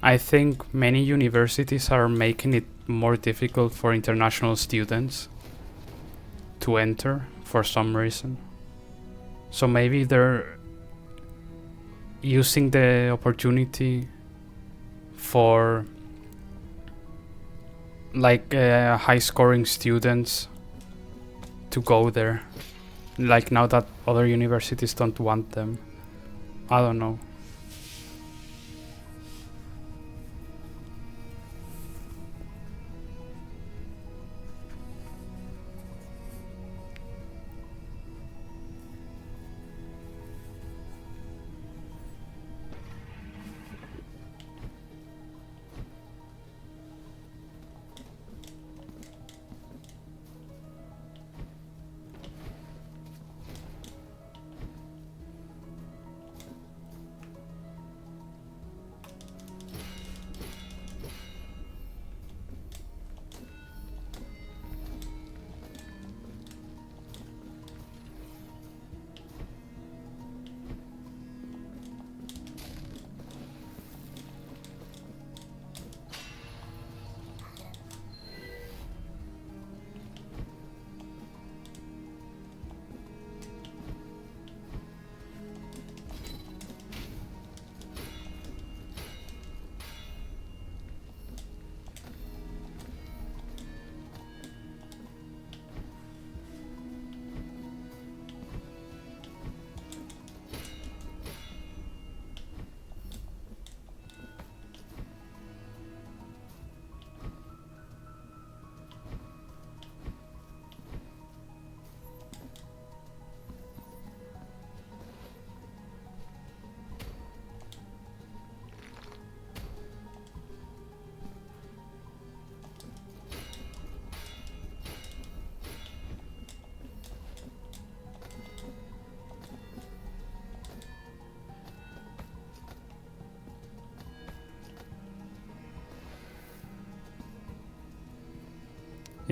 I think many universities are making it more difficult for international students to enter for some reason. So maybe they're using the opportunity for like high scoring students to go there, like now that other universities don't want them. I don't know.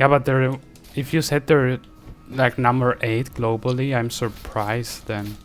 Yeah, but they're... If you said they're like number 8 globally, I'm surprised then.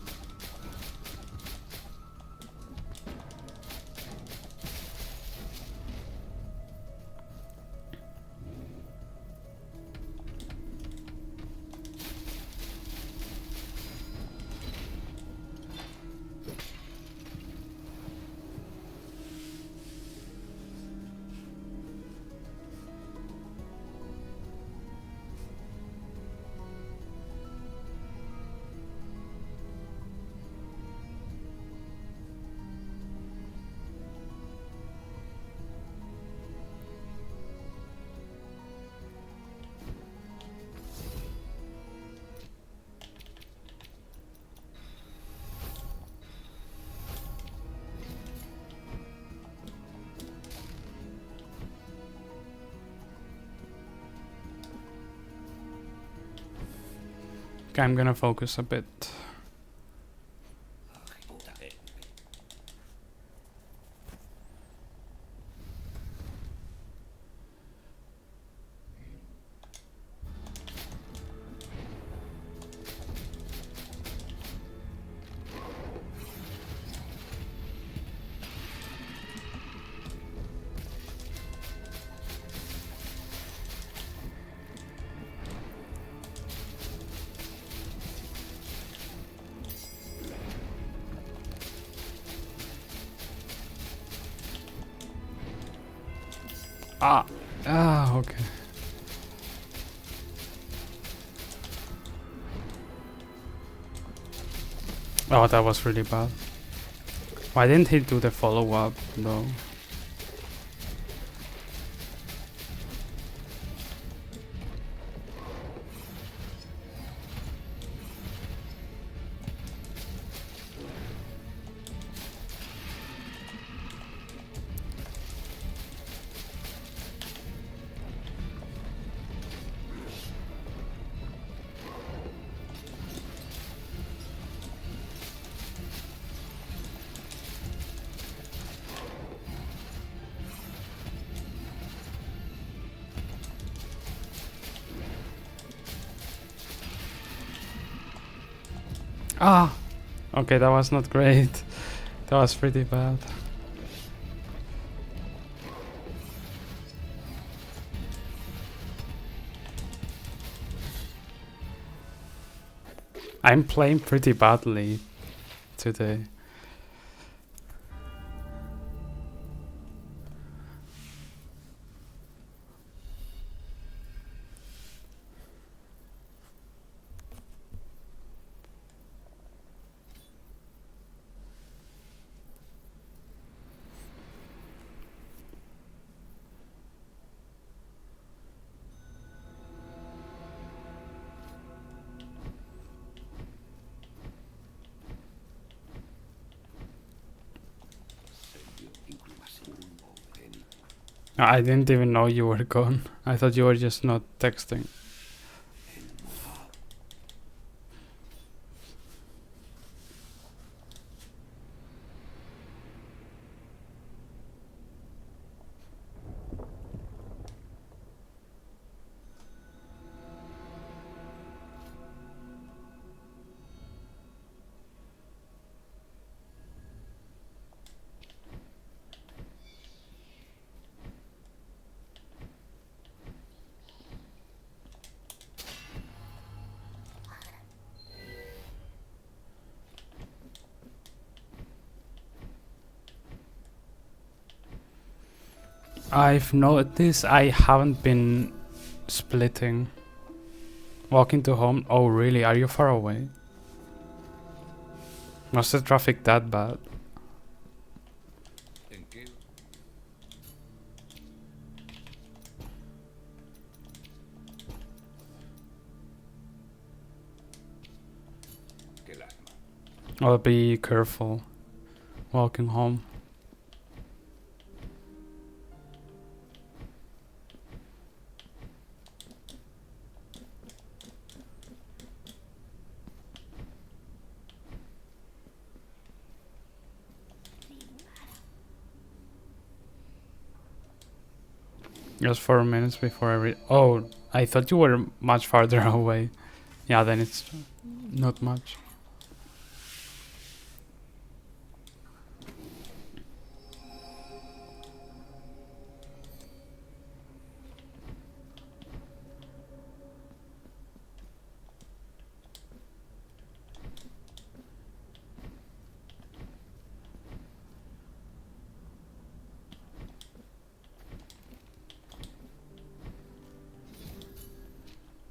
Okay, I'm gonna focus a bit. Okay. Oh, that was really bad. Why didn't he do the follow-up, though? Okay, that was not great. That was pretty bad. I'm playing pretty badly today. I didn't even know you were gone. I thought you were just not texting. I've noticed I haven't been splitting. Walking to home. Oh, really? Are you far away? Was the traffic that bad? I'll be careful walking home. Just 4 minutes before I read. Oh, I thought you were much farther away. Yeah, then it's not much.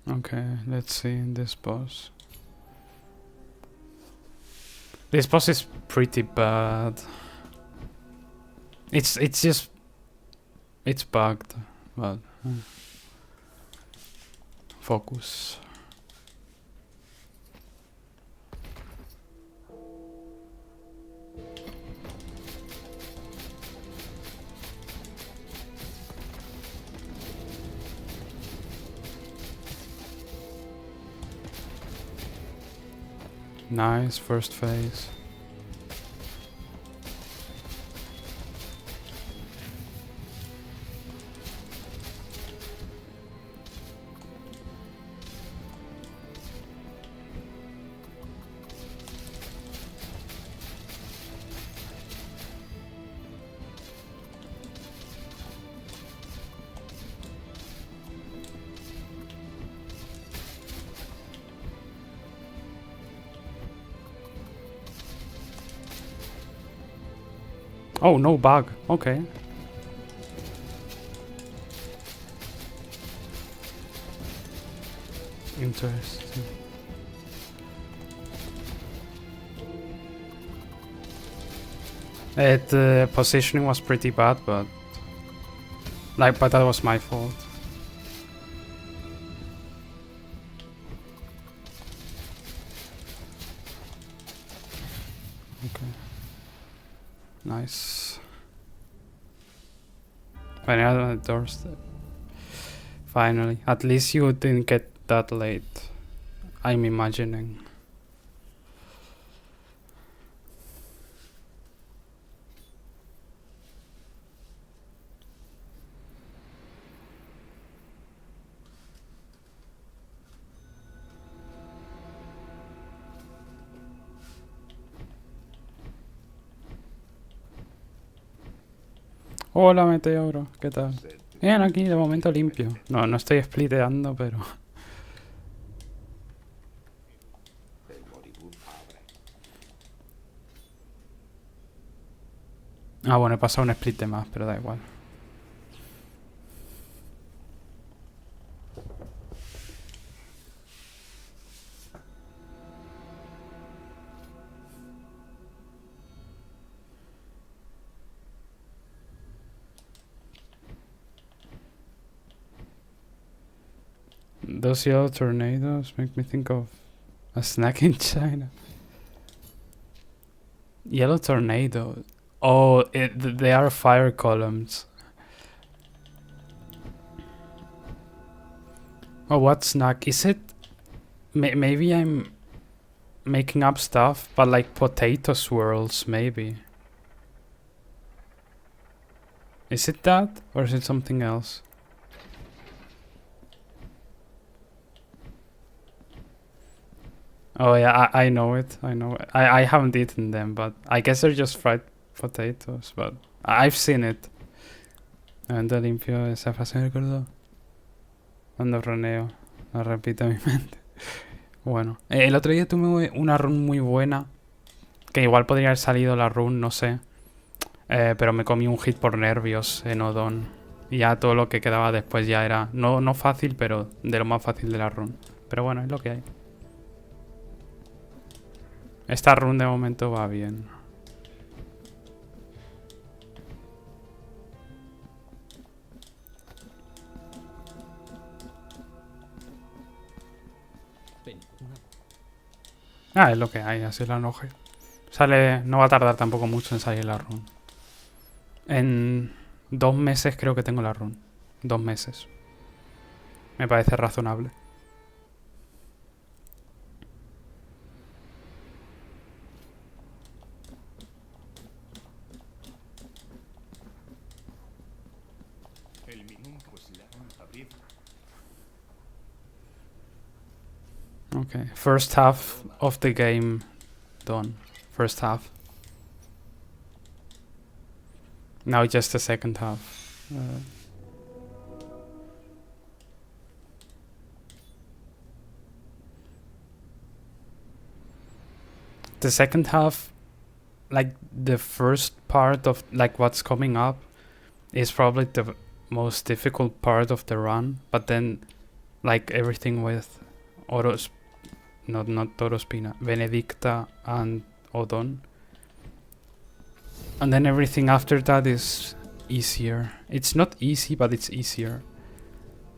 Okay, let's see this boss. This boss is pretty bad. It's just it's bugged, but focus. Nice first phase. Oh, no bug. Okay. Interesting. The positioning was pretty bad, but but that was my fault. Okay. Nice. Finally on the doorstep. Finally. At least you didn't get that late. I'm imagining. Hola Meteoro, ¿qué tal? Bien, aquí de momento limpio. No estoy spliteando, pero... Ah, bueno, he pasado un split de más, pero da igual. Those yellow tornadoes make me think of a snack in China. Yellow tornado. Oh, they are fire columns. Oh, what snack? Is it... maybe I'm making up stuff, but like potato swirls, maybe. Is it that? Or is it something else? Oh yeah, I know it. I know it. I haven't eaten them, but I guess they're just fried potatoes, but I've seen it. Momento limpio esa frase me recordó cuando roneo. Lo repito en mi mente. Bueno, el otro día tuve una run muy buena, que igual podría haber salido la run, no sé. Pero me comí un hit por nervios en Odon. Y ya todo lo que quedaba después ya era, no fácil, pero de lo más fácil de la run. Pero bueno, es lo que hay. Esta run de momento va bien. Ah, es lo que hay, así la enoje. Sale, no va a tardar tampoco mucho en salir la run. En 2 meses creo que tengo la run. 2 meses. Me parece razonable. Okay, first half of the game done. First half. Now just the second half. The second half, like the first part of like what's coming up, is probably the most difficult part of the run. But then, like everything with Oros, not Orospina, Benedicta and Odon. And then everything after that is easier. It's not easy, but it's easier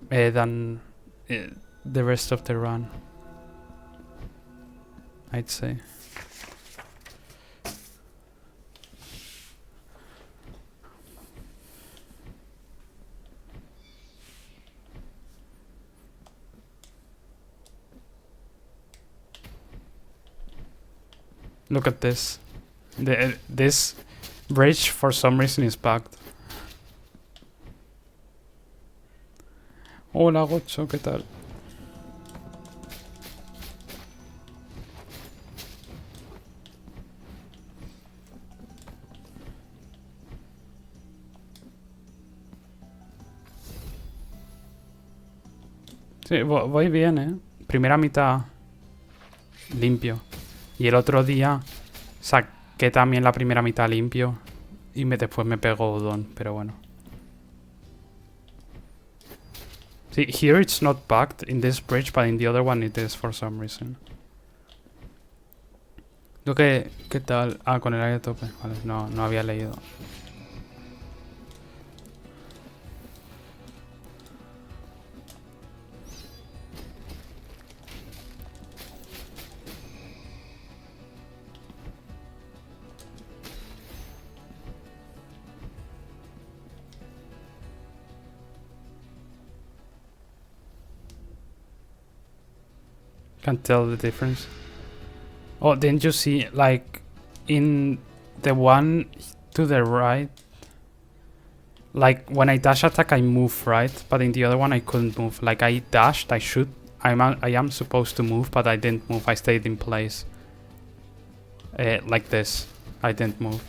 than the rest of the run, I'd say. Look at this. This bridge for some reason is bugged. Hola Gocho, ¿qué tal? Sí, voy bien, ¿eh? Primera mitad limpio. Y el otro día saqué también la primera mitad limpio. Y después me pegó Udon, pero bueno. See, here it's not bugged in this bridge, but in the other one it is for some reason. ¿Qué tal? Ah, con el aire a tope. Vale, no había leído. Can't tell the difference. Oh, didn't you see, like, in the one to the right, like, when I dash attack, I move, right? But in the other one, I couldn't move. Like, I dashed, I am supposed to move, but I didn't move. I stayed in place. Like this. I didn't move.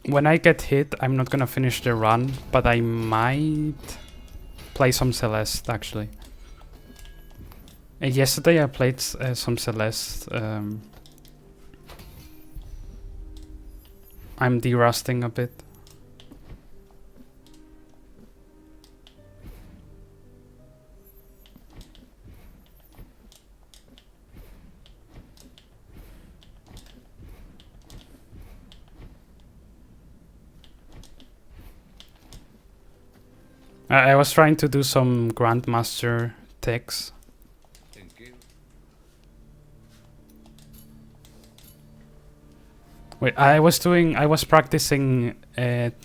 When I get hit, I'm not gonna finish the run, but I might play some Celeste, actually. Yesterday I played some Celeste. I'm derusting a bit. I was trying to do some Grandmaster techs. Thank you. Wait, I was practicing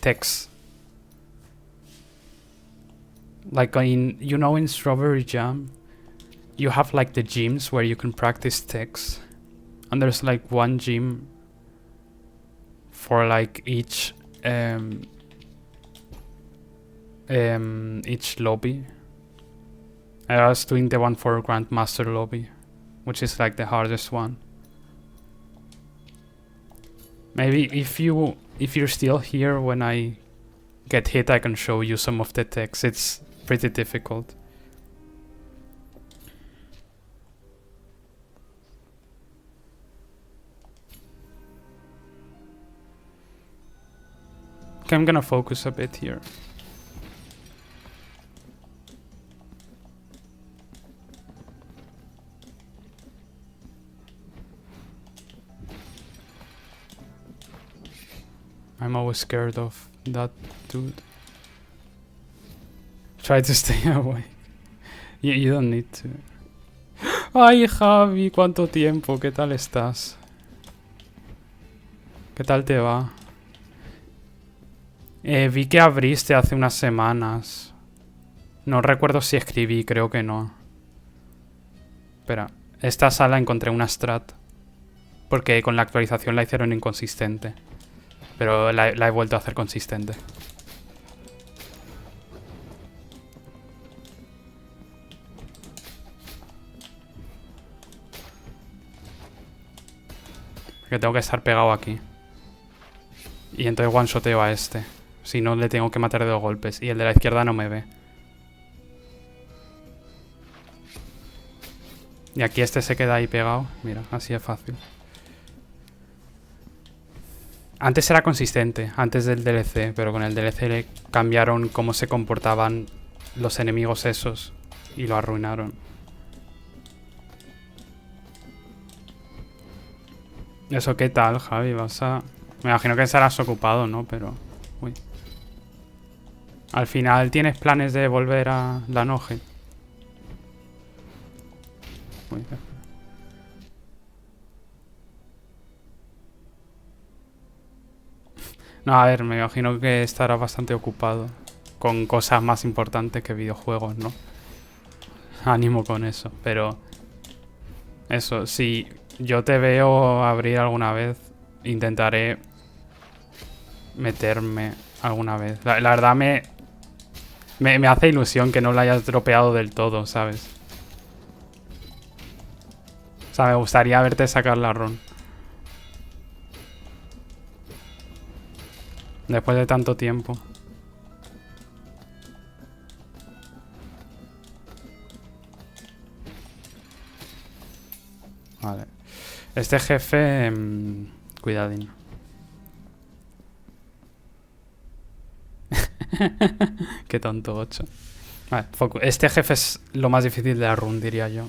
techs. Like in Strawberry Jam, you have like the gyms where you can practice techs. And there's like one gym for like each lobby. I was doing the one for Grandmaster lobby, which is like the hardest one. Maybe if you're still here when I get hit, I can show you some of the techs. It's pretty difficult. Okay, I'm gonna focus a bit here. I'm always scared of that dude. Try to stay awake. You don't need to. Ay, Javi, cuánto tiempo. ¿Qué tal estás? ¿Qué tal te va? Vi que abriste hace unas semanas. No recuerdo si escribí, creo que no. Espera, esta sala encontré una strat. Porque con la actualización la hicieron inconsistente. Pero la he vuelto a hacer consistente. Que tengo que estar pegado aquí. Y entonces one-shoteo a este. Si no, le tengo que matar de 2 golpes. Y el de la izquierda no me ve. Y aquí este se queda ahí pegado. Mira, así es fácil. Antes era consistente, antes del DLC. Pero con el DLC le cambiaron cómo se comportaban los enemigos esos. Y lo arruinaron. Eso, ¿qué tal, Javi? Vas a... Me imagino que estarás ocupado, ¿no? Pero... Uy. Al final, ¿tienes planes de volver a la Noje? Uy. No, a ver, me imagino que estarás bastante ocupado. Con cosas más importantes que videojuegos, ¿no? Ánimo con eso, pero... Eso, si yo te veo abrir alguna vez, intentaré meterme alguna vez. La verdad me hace ilusión que no lo hayas dropeado del todo, ¿sabes? O sea, me gustaría verte sacar la run. Después de tanto tiempo. Vale. Este jefe... cuidadín. Qué tonto, 8. Vale, este jefe es lo más difícil de la run, diría yo.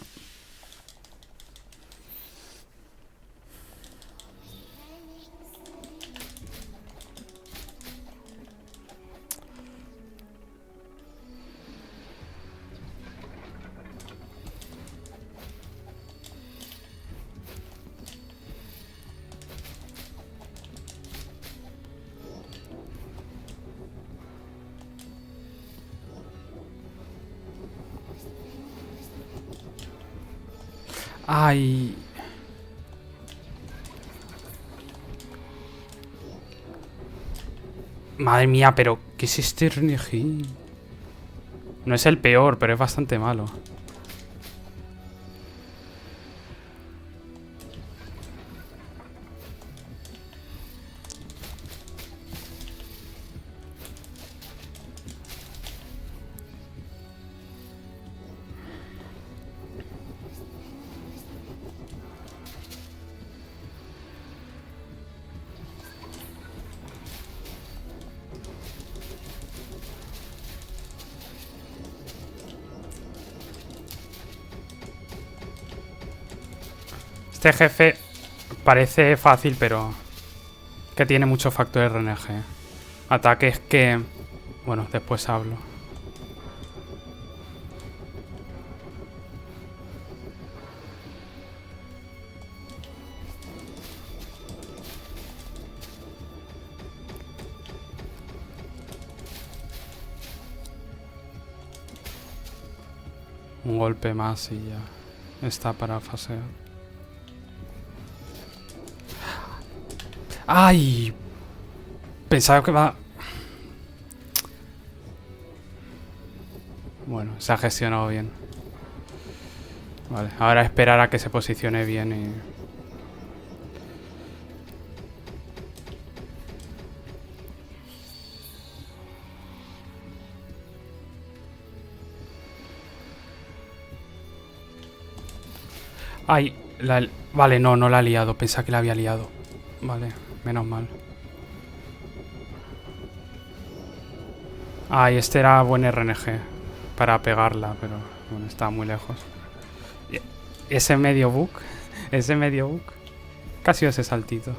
Ay. Madre mía, pero ¿qué es este RNG? No es el peor, pero es bastante malo. Este jefe parece fácil, pero que tiene muchos factores RNG. Ataques que... Bueno, después hablo. Un golpe más y ya está para fasear. ¡Ay! Pensaba que va... Bueno, se ha gestionado bien. Vale, ahora esperar a que se posicione bien y... ¡Ay! Vale, no la ha liado. Pensaba que la había liado. Vale, menos mal. Ah, y este era buen RNG para pegarla, pero bueno, estaba muy lejos. Ese medio bug, casi ese saltito.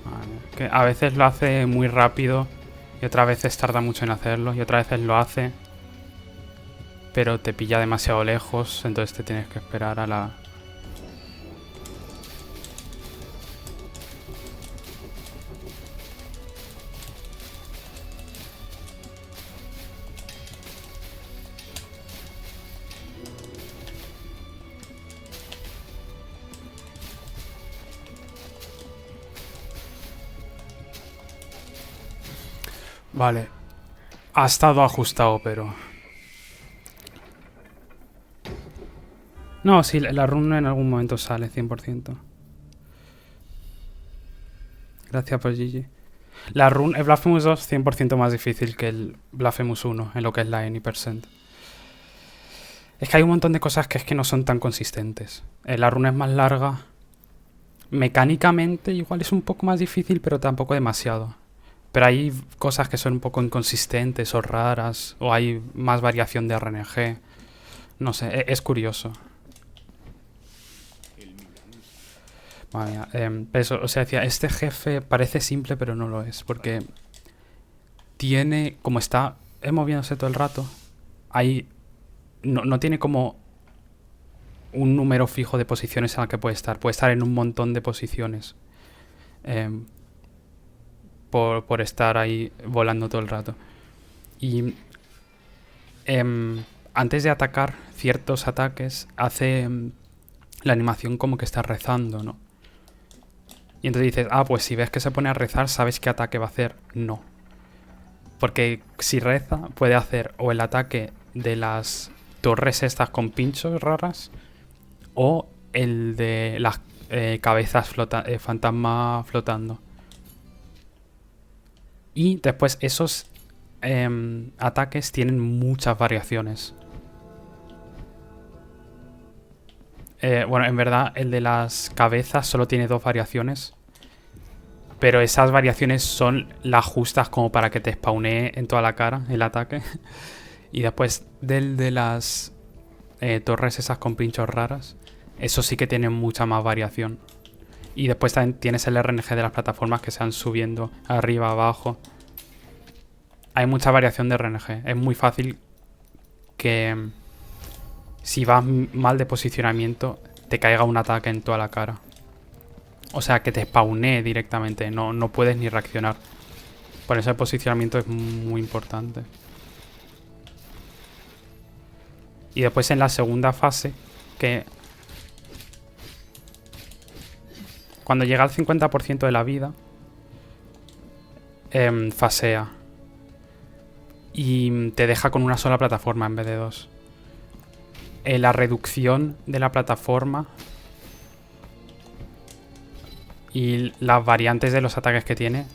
Vale, que a veces lo hace muy rápido y otras veces tarda mucho en hacerlo y otras veces lo hace pero te pilla demasiado lejos, entonces te tienes que esperar a la... Vale. Ha estado ajustado, pero... No, sí, la run en algún momento sale, 100%. Gracias por GG. La run, el Blasphemous 2 100% más difícil que el Blasphemous 1 en lo que es la any%. Es que hay un montón de cosas que es que no son tan consistentes. La run es más larga. Mecánicamente igual es un poco más difícil, pero tampoco demasiado. Pero hay cosas que son un poco inconsistentes o raras, o hay más variación de RNG. No sé, es curioso. Madre mía, eso, o sea, decía, este jefe parece simple, pero no lo es, porque tiene, como está moviéndose todo el rato, hay, no tiene como un número fijo de posiciones en la que puede estar en un montón de posiciones. Por estar ahí volando todo el rato. Y antes de atacar ciertos ataques, hace la animación como que está rezando, ¿no? Y entonces dices, ah, pues si ves que se pone a rezar, ¿sabes qué ataque va a hacer? No. Porque si reza, puede hacer o el ataque de las torres estas con pinchos raras, o el de las cabezas fantasma flotando. Y después esos ataques tienen muchas variaciones. Bueno, en verdad el de las cabezas solo tiene 2 variaciones. Pero esas variaciones son las justas como para que te spawnee en toda la cara el ataque. Y después del de las torres esas con pinchos raras, eso sí que tiene mucha más variación. Y después también tienes el RNG de las plataformas que se van subiendo arriba, abajo. Hay mucha variación de RNG. Es muy fácil que si vas mal de posicionamiento te caiga un ataque en toda la cara. O sea, que te spawnee directamente. No puedes ni reaccionar. Por eso el posicionamiento es muy importante. Y después en la segunda fase, que cuando llega al 50% de la vida, fasea. Y te deja con una sola plataforma en vez de 2. La reducción de la plataforma y las variantes de los ataques que tiene,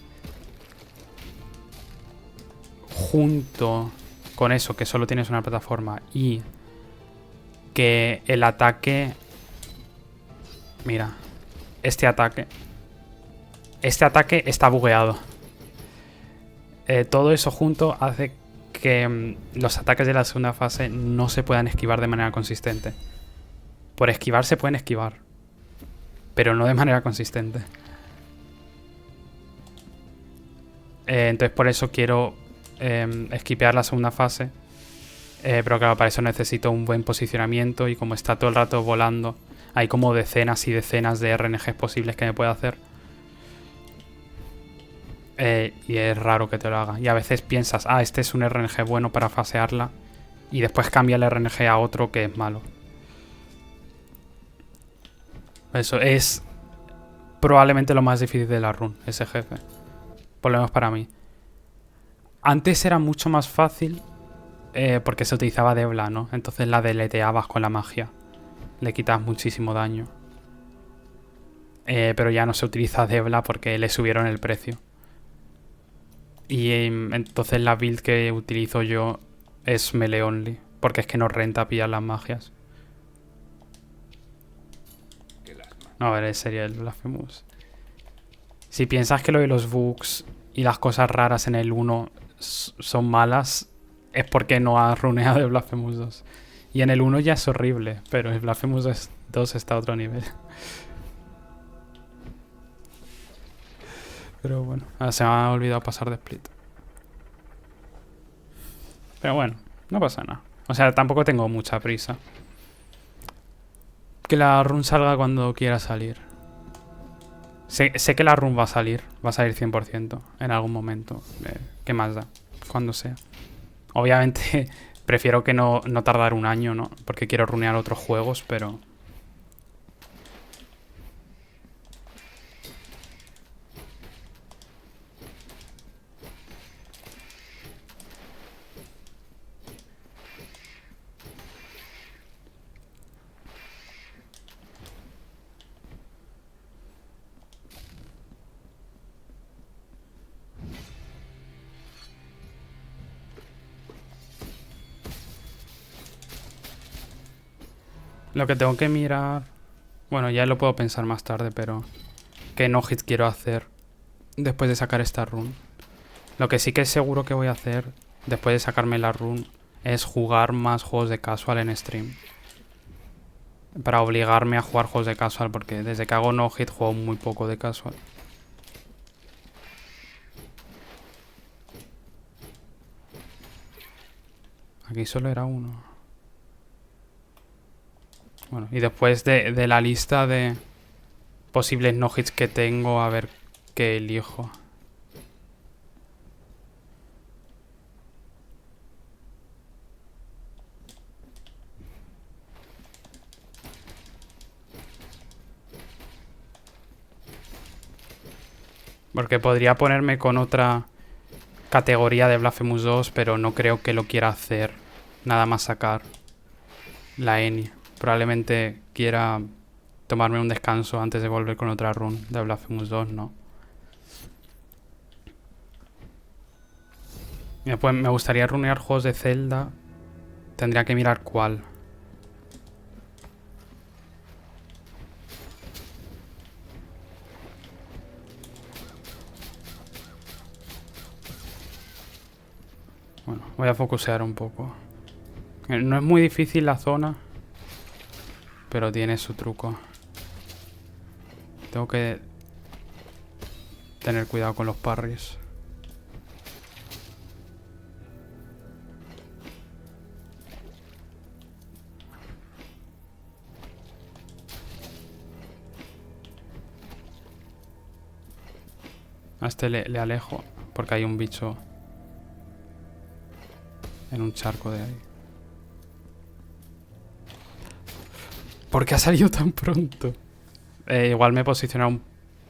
junto con eso, que solo tienes una plataforma, y que el ataque... Mira, este ataque está bugueado. Todo eso junto hace que los ataques de la segunda fase no se puedan esquivar de manera consistente. Por esquivar se pueden esquivar, pero no de manera consistente. Entonces por eso quiero esquipear la segunda fase. Pero claro, para eso necesito un buen posicionamiento. Y como está todo el rato volando, hay como decenas y decenas de RNGs posibles que me puede hacer. Y es raro que te lo haga. Y a veces piensas, ah, este es un RNG bueno para fasearla, y después cambia el RNG a otro que es malo. Eso es probablemente lo más difícil de la run, ese jefe. Por lo menos para mí. Antes era mucho más fácil porque se utilizaba Debla, ¿no? Entonces la deleteabas con la magia. Le quitas muchísimo daño. Pero ya no se utiliza Debla porque le subieron el precio. Y entonces la build que utilizo yo es melee only, porque es que no renta pillar las magias. A ver, sería el Blasphemous. Si piensas que lo de los bugs y las cosas raras en el 1 son malas, es porque no has runeado el Blasphemous 2. Y en el 1 ya es horrible, pero el Blasphemous 2 está a otro nivel. Pero bueno, se me ha olvidado pasar de split. Pero bueno, no pasa nada. O sea, tampoco tengo mucha prisa. Que la run salga cuando quiera salir. Sé que la run va a salir 100% en algún momento. ¿Qué más da? Cuando sea. Obviamente prefiero que no tardar un año, ¿no? Porque quiero runear otros juegos, pero... Lo que tengo que mirar... Bueno, ya lo puedo pensar más tarde, pero... ¿Qué no-hit quiero hacer después de sacar esta run? Lo que sí que es seguro que voy a hacer después de sacarme la run es jugar más juegos de casual en stream. Para obligarme a jugar juegos de casual, porque desde que hago no-hit juego muy poco de casual. Aquí solo era uno. Bueno, y después de la lista de posibles no-hits que tengo, a ver qué elijo. Porque podría ponerme con otra categoría de Blasphemous 2, pero no creo que lo quiera hacer. Nada más sacar la Eni. Probablemente quiera tomarme un descanso antes de volver con otra run de Blasphemous 2, ¿no? Y después me gustaría runear juegos de Zelda. Tendría que mirar cuál. Bueno, voy a focusear un poco. No es muy difícil la zona, pero tiene su truco. Tengo que tener cuidado con los parries. A este le alejo, porque hay un bicho en un charco de ahí. ¿Por qué ha salido tan pronto? Igual me he posicionado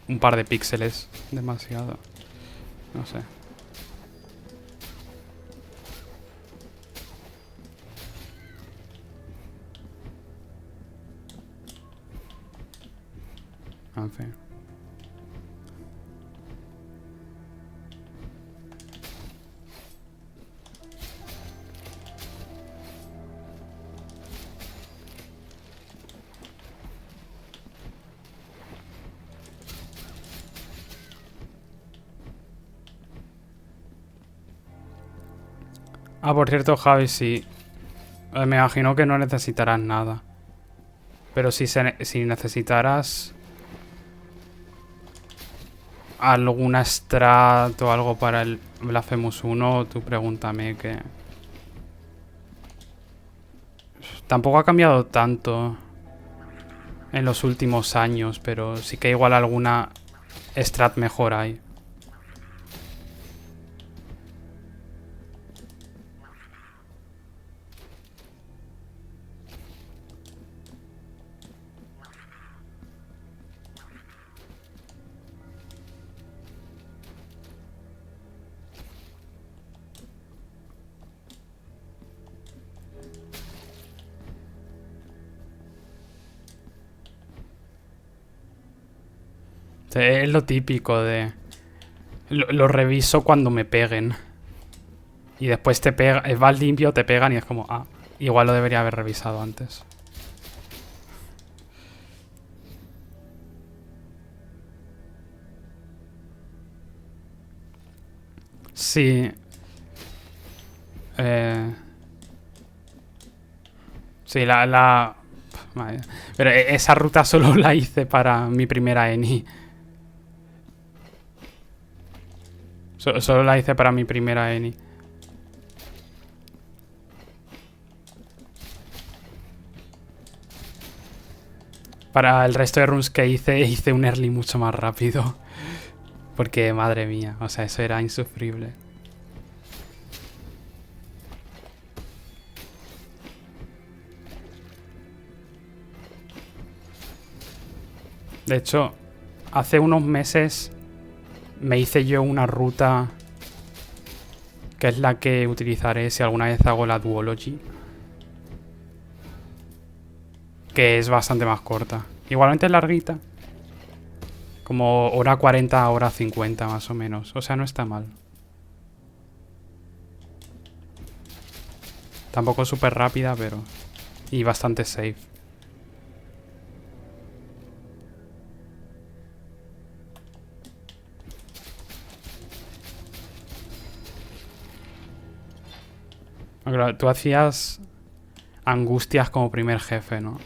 un par de píxeles demasiado. No sé. En fin. Ah, por cierto, Javi, sí. Me imagino que no necesitarás nada. Pero si necesitaras alguna strat o algo para el Blasphemous 1, tú pregúntame que... Tampoco ha cambiado tanto en los últimos años, pero sí que igual alguna strat mejor hay. Es lo típico de... Lo reviso cuando me peguen. Y después te pega... Vas limpio, te pegan y es como... Ah, igual lo debería haber revisado antes. Sí. Sí, Madre. Pero esa ruta solo la hice para mi primera ENI. Solo la hice para mi primera ENI. Para el resto de runs que hice un early mucho más rápido. Porque, madre mía, o sea, eso era insufrible. De hecho, hace unos meses me hice yo una ruta que es la que utilizaré si alguna vez hago la duology. Que es bastante más corta. Igualmente larguita. Como hora 40 a hora 50 más o menos. O sea, no está mal. Tampoco súper rápida, pero... Y bastante safe. Claro, tú hacías angustias como primer jefe, ¿no?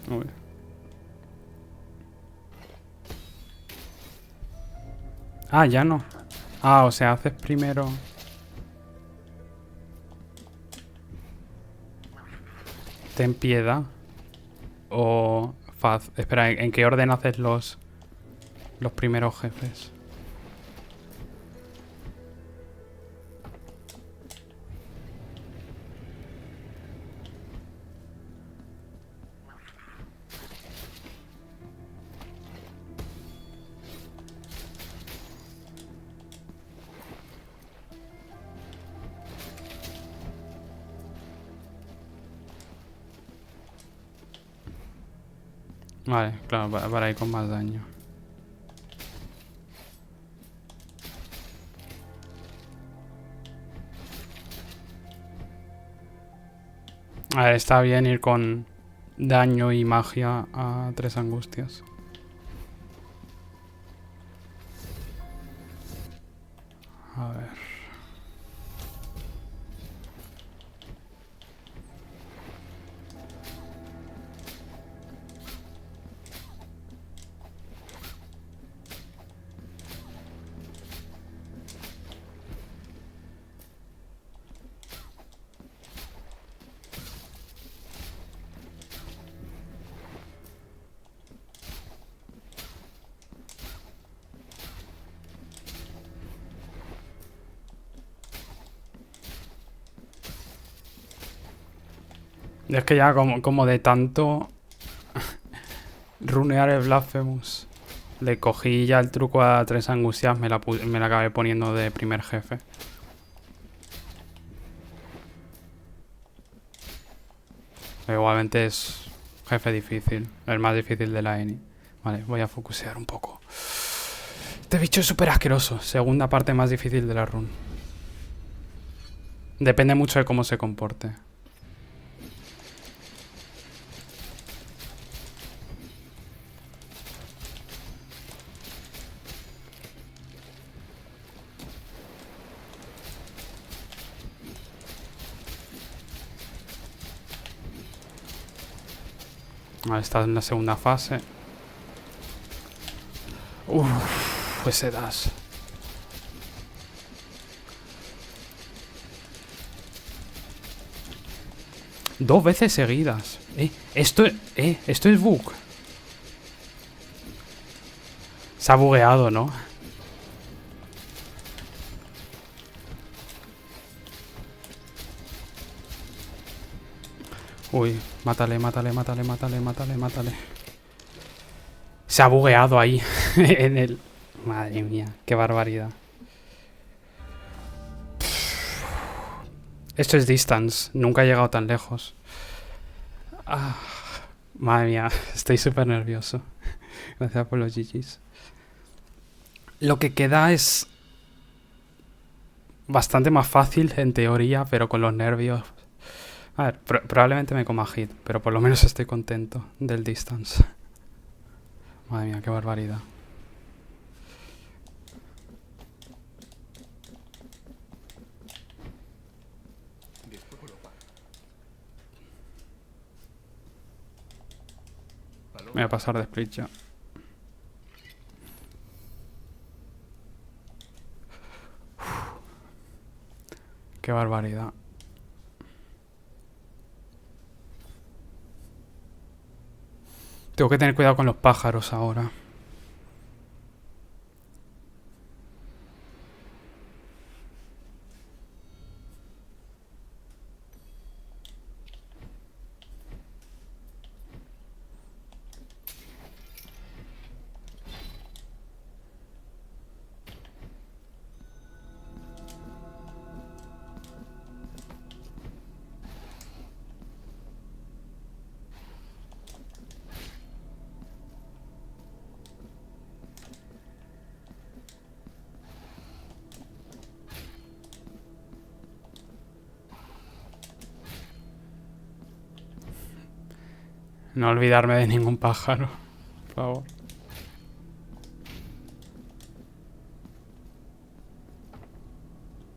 Uy. Ah, ya no. Ah, o sea, haces primero... Ten piedad. O... Faz. Espera, ¿en qué orden haces los primeros jefes? Vale, claro, para ir con más daño. A ver, está bien ir con daño y magia a 3 angustias. A ver. Y es que ya como de tanto runear el Blasphemous, le cogí ya el truco a 3 angustias, me la acabé poniendo de primer jefe. Pero igualmente es jefe difícil, el más difícil de la ENI. Vale, voy a focusear un poco. Este bicho es súper asqueroso, segunda parte más difícil de la run. Depende mucho de cómo se comporte. Vale, está en la segunda fase. Uff, ese dash. Dos veces seguidas. Esto es bug. Se ha bugueado, ¿no? Uy, mátale. Se ha bugueado ahí. En el... Madre mía, qué barbaridad. Esto es distance. Nunca he llegado tan lejos. Ah, madre mía, estoy súper nervioso. Gracias por los GGs. Lo que queda es... bastante más fácil en teoría, pero con los nervios... A ver, probablemente me coma hit, pero por lo menos estoy contento del distance. Madre mía, qué barbaridad. Voy a pasar de split ya. Qué barbaridad. Tengo que tener cuidado con los pájaros ahora. No olvidarme de ningún pájaro, por favor.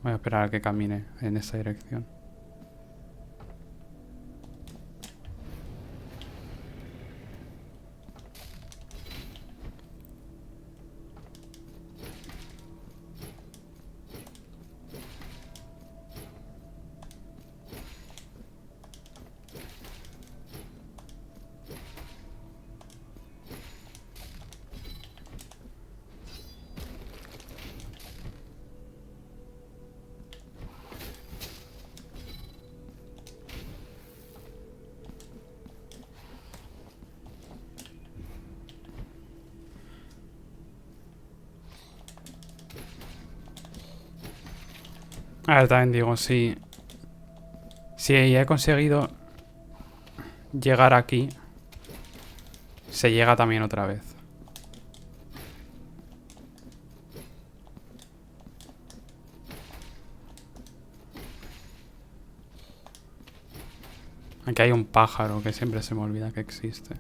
Voy a esperar a que camine en esa dirección. A ver, también digo, si he conseguido llegar aquí, se llega también otra vez. Aquí hay un pájaro que siempre se me olvida que existe.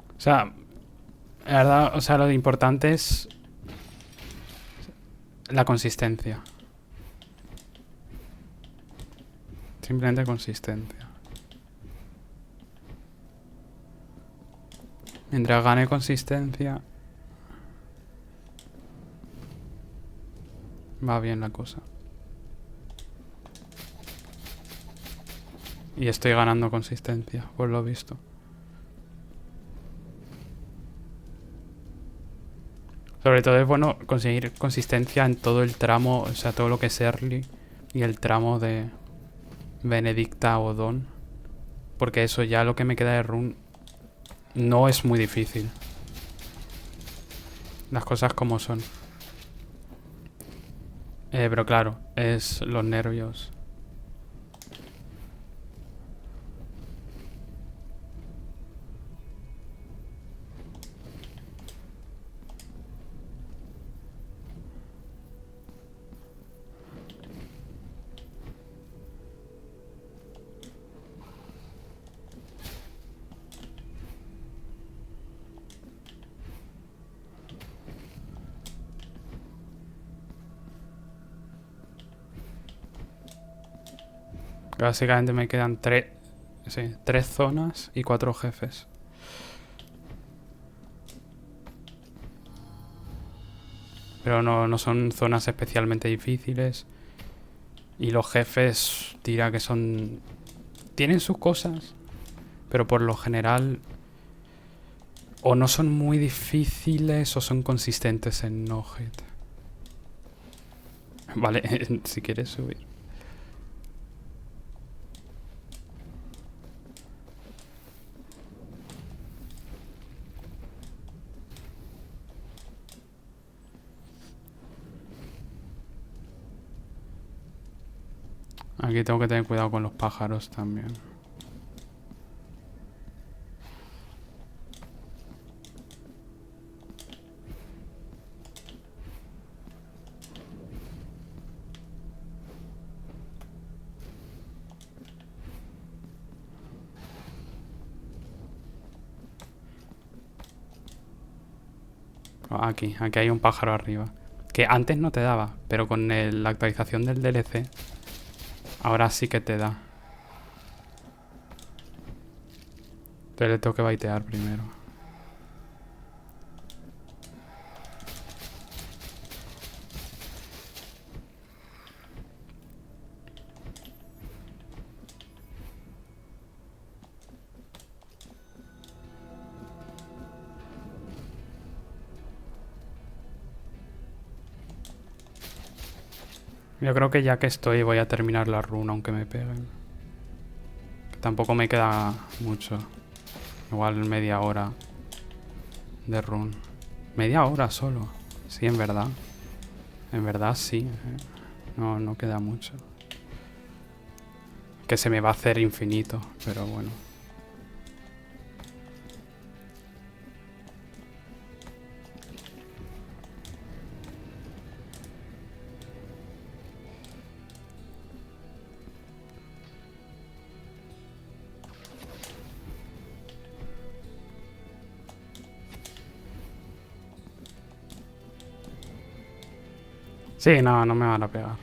O sea, la verdad, o sea, lo importante es la consistencia. Simplemente consistencia. Mientras gane consistencia, va bien la cosa. Y estoy ganando consistencia, por lo visto. Sobre todo es bueno conseguir consistencia en todo el tramo, o sea, todo lo que es early y el tramo de Benedicta o Dawn. Porque eso ya lo que me queda de run no es muy difícil. Las cosas como son. Pero claro, es los nervios. Básicamente me quedan tres zonas y 4 jefes. Pero no son zonas especialmente difíciles. Y los jefes, dirá que son... Tienen sus cosas, pero por lo general o no son muy difíciles o son consistentes en no hit. Vale, si quieres subir. Aquí tengo que tener cuidado con los pájaros también. Aquí hay un pájaro arriba. Que antes no te daba, pero con la actualización del DLC, ahora sí que te da. Entonces le tengo que baitear primero. Yo creo que ya que estoy voy a terminar la run aunque me peguen. Que tampoco me queda mucho. Igual media hora de run. Media hora solo. Sí, en verdad. En verdad sí. No queda mucho. Que se me va a hacer infinito, pero bueno. Sí, no me van a pegar.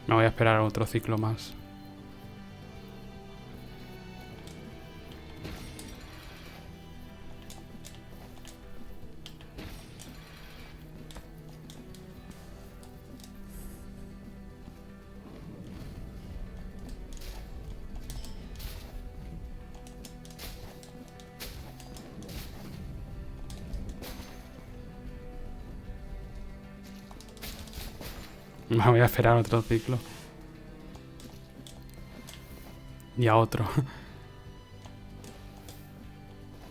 Me voy a esperar otro ciclo más. Me voy a esperar otro ciclo. Y a otro.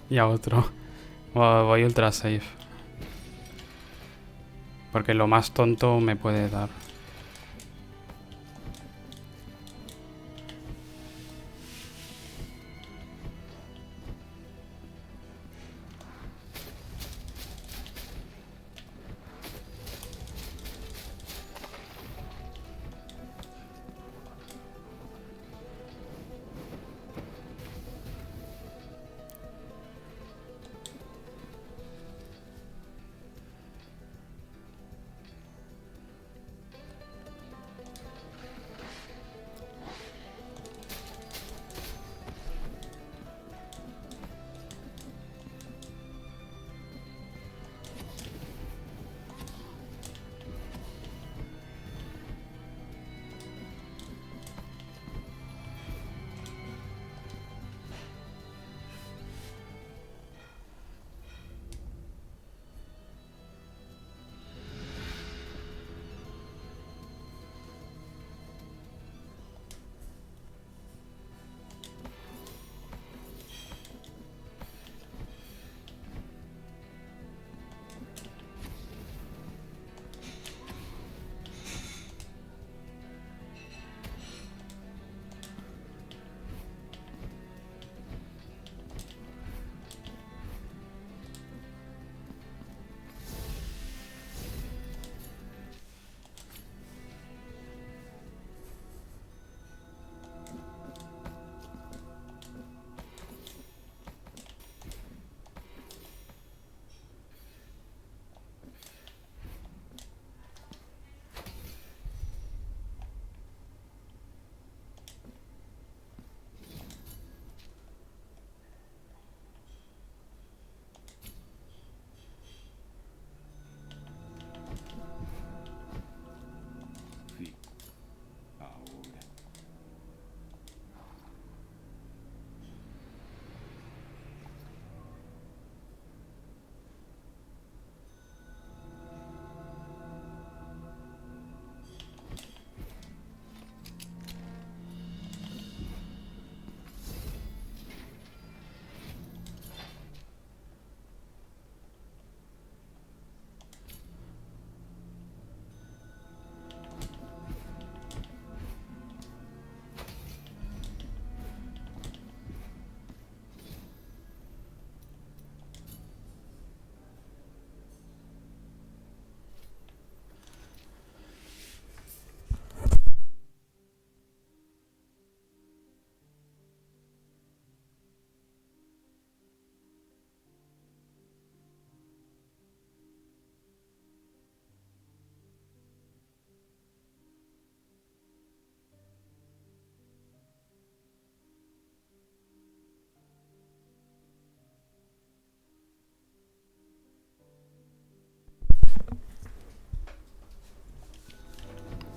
Y a otro. Voy ultra safe. Porque lo más tonto me puede dar.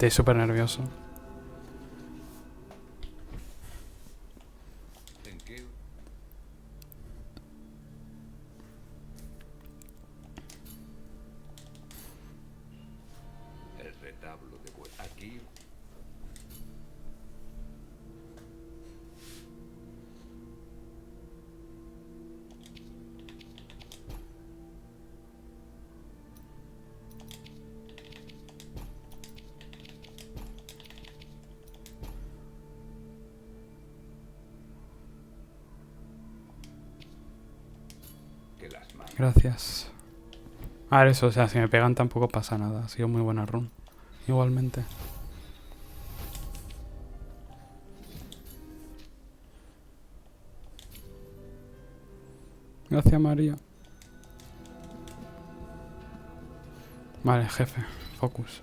Estoy súper nervioso. Thank you. El retablo de vuelta. Aquí. Que las manos. Gracias. A ver, eso, o sea, si me pegan tampoco pasa nada. Ha sido muy buena run. Igualmente. Gracias, María. Vale, jefe. Focus.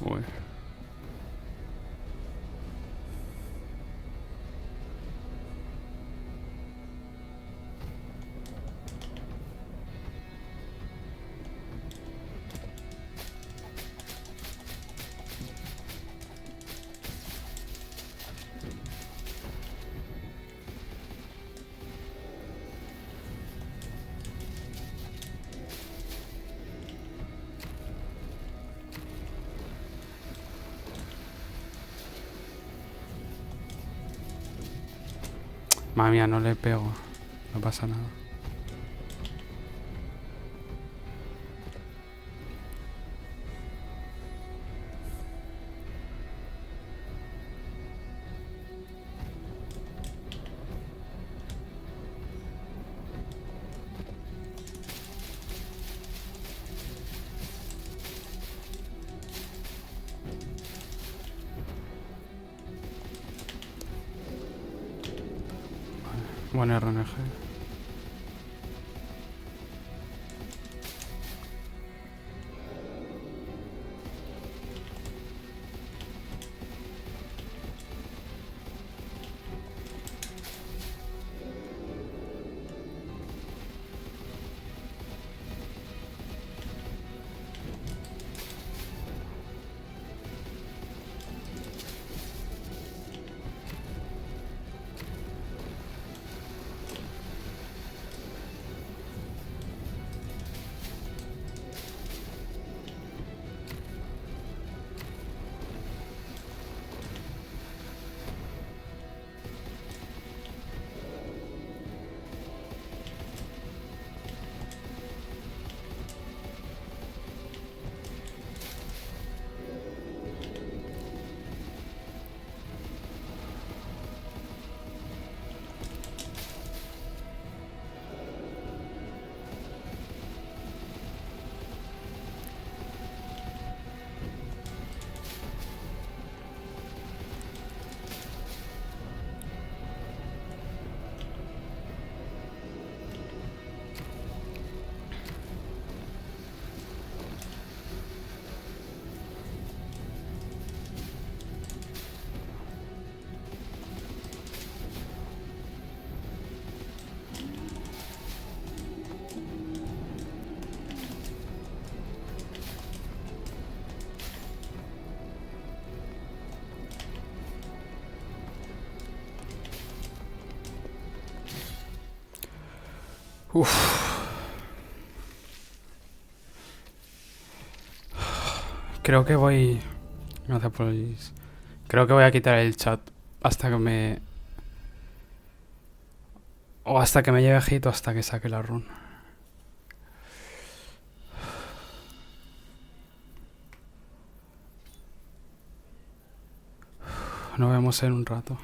Uy. Madre mía, no le pego. No pasa nada. Buen RNG. Creo que voy... Gracias por el... Creo que voy a quitar el chat hasta que me... O hasta que me lleve hit o hasta que saque la run. Nos vemos en un rato.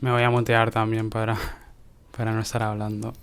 Me voy a mutear también para no estar hablando.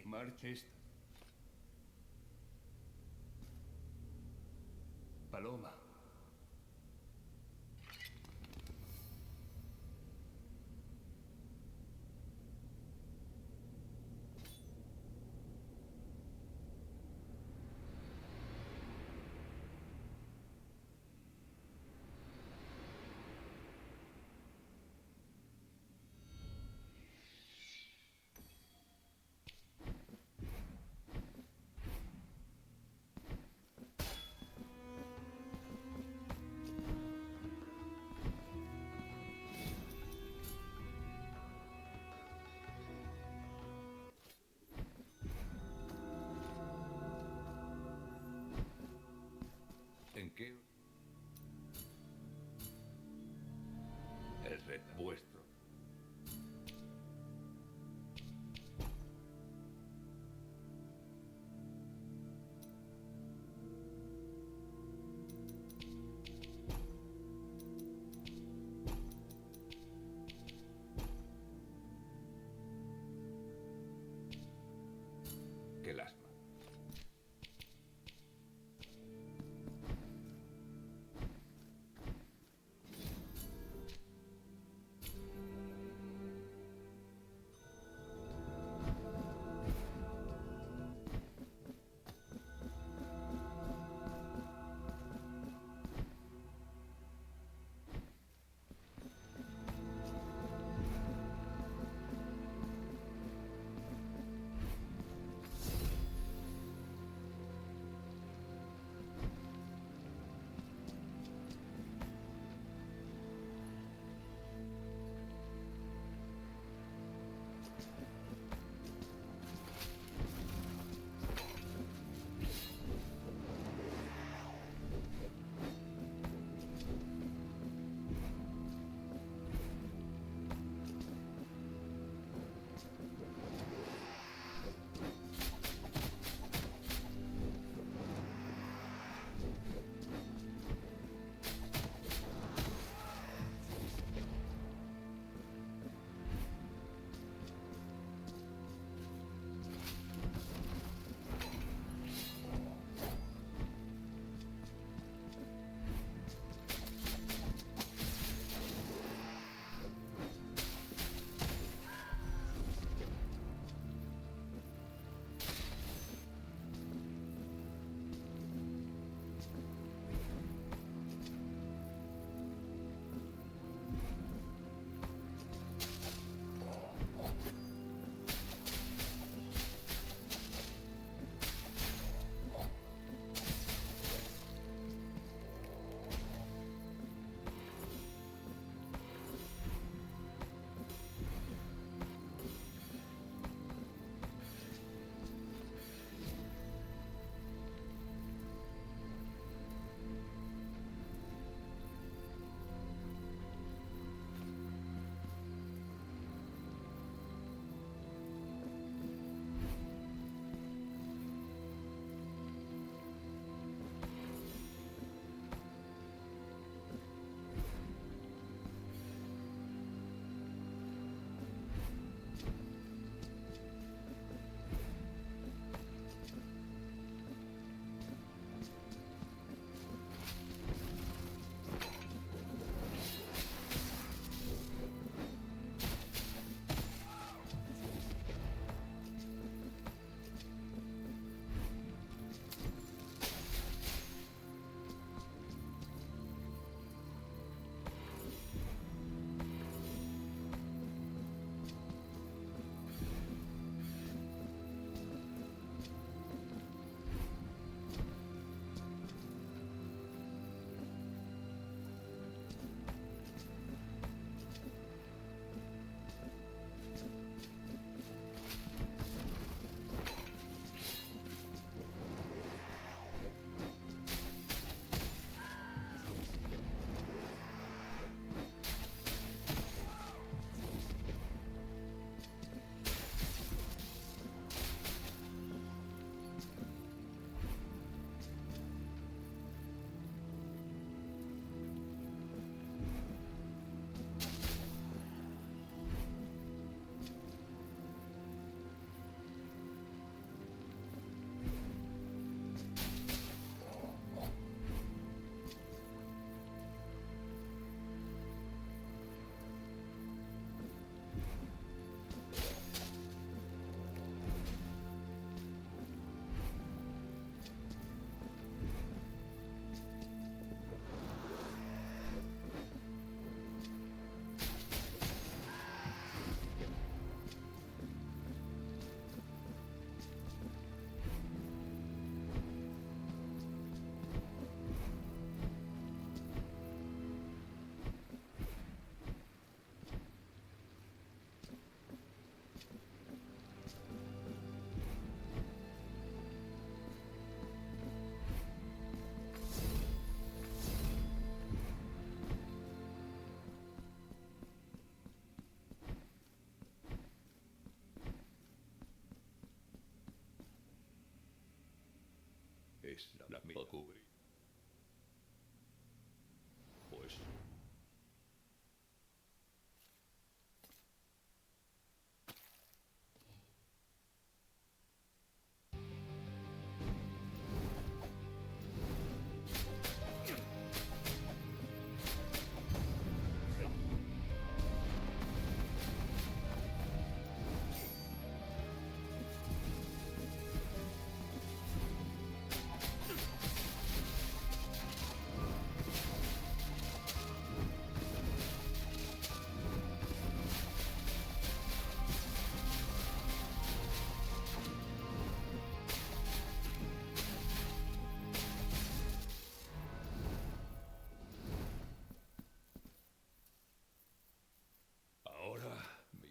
marches. Paloma. ¿En qué? El red vuestro. Qué lástima. es la locura. Pues ahora mi...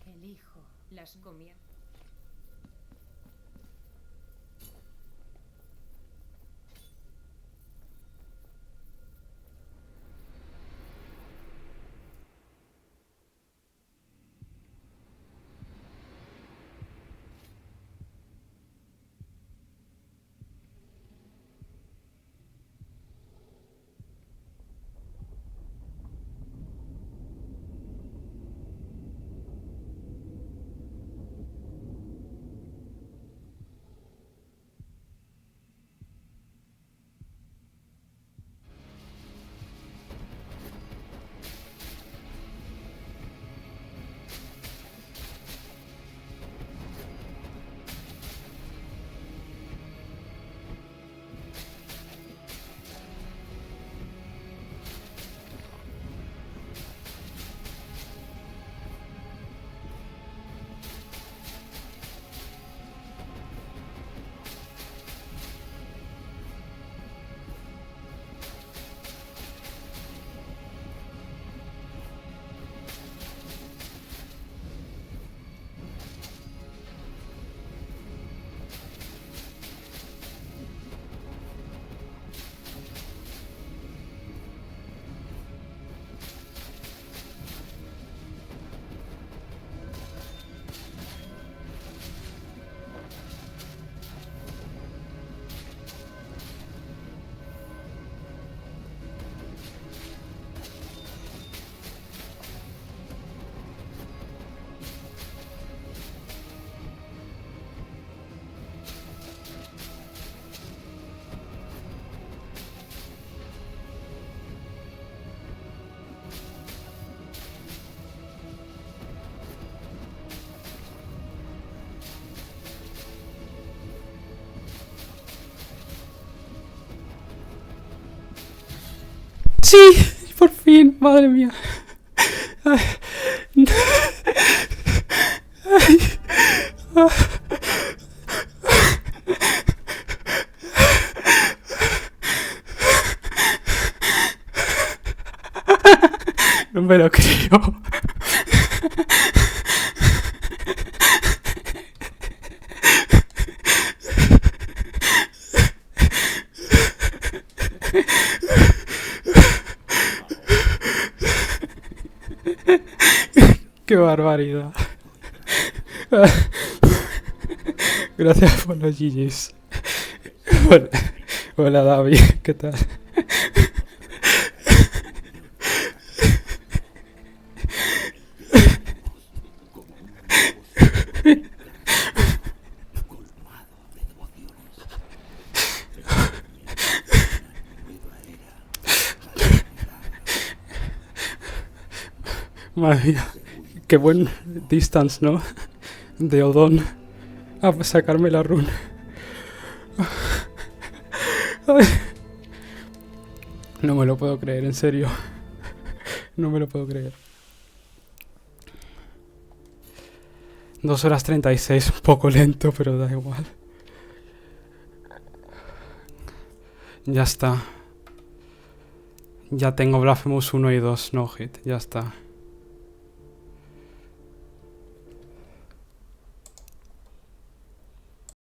El hijo las comía. ¡Sí! Por fin, madre mía. Ay, no. Ay, ah. No me lo creo. Qué barbaridad. Gracias por los GGs. Hola, hola David, ¿qué tal? Madre mía, qué buen distance, ¿no? De Odón a sacarme la run. Ay. No me lo puedo creer, en serio. No me lo puedo creer. 2 horas 36, un poco lento, pero da igual. Ya está. Ya tengo Blasphemous 1 y 2, no hit, ya está.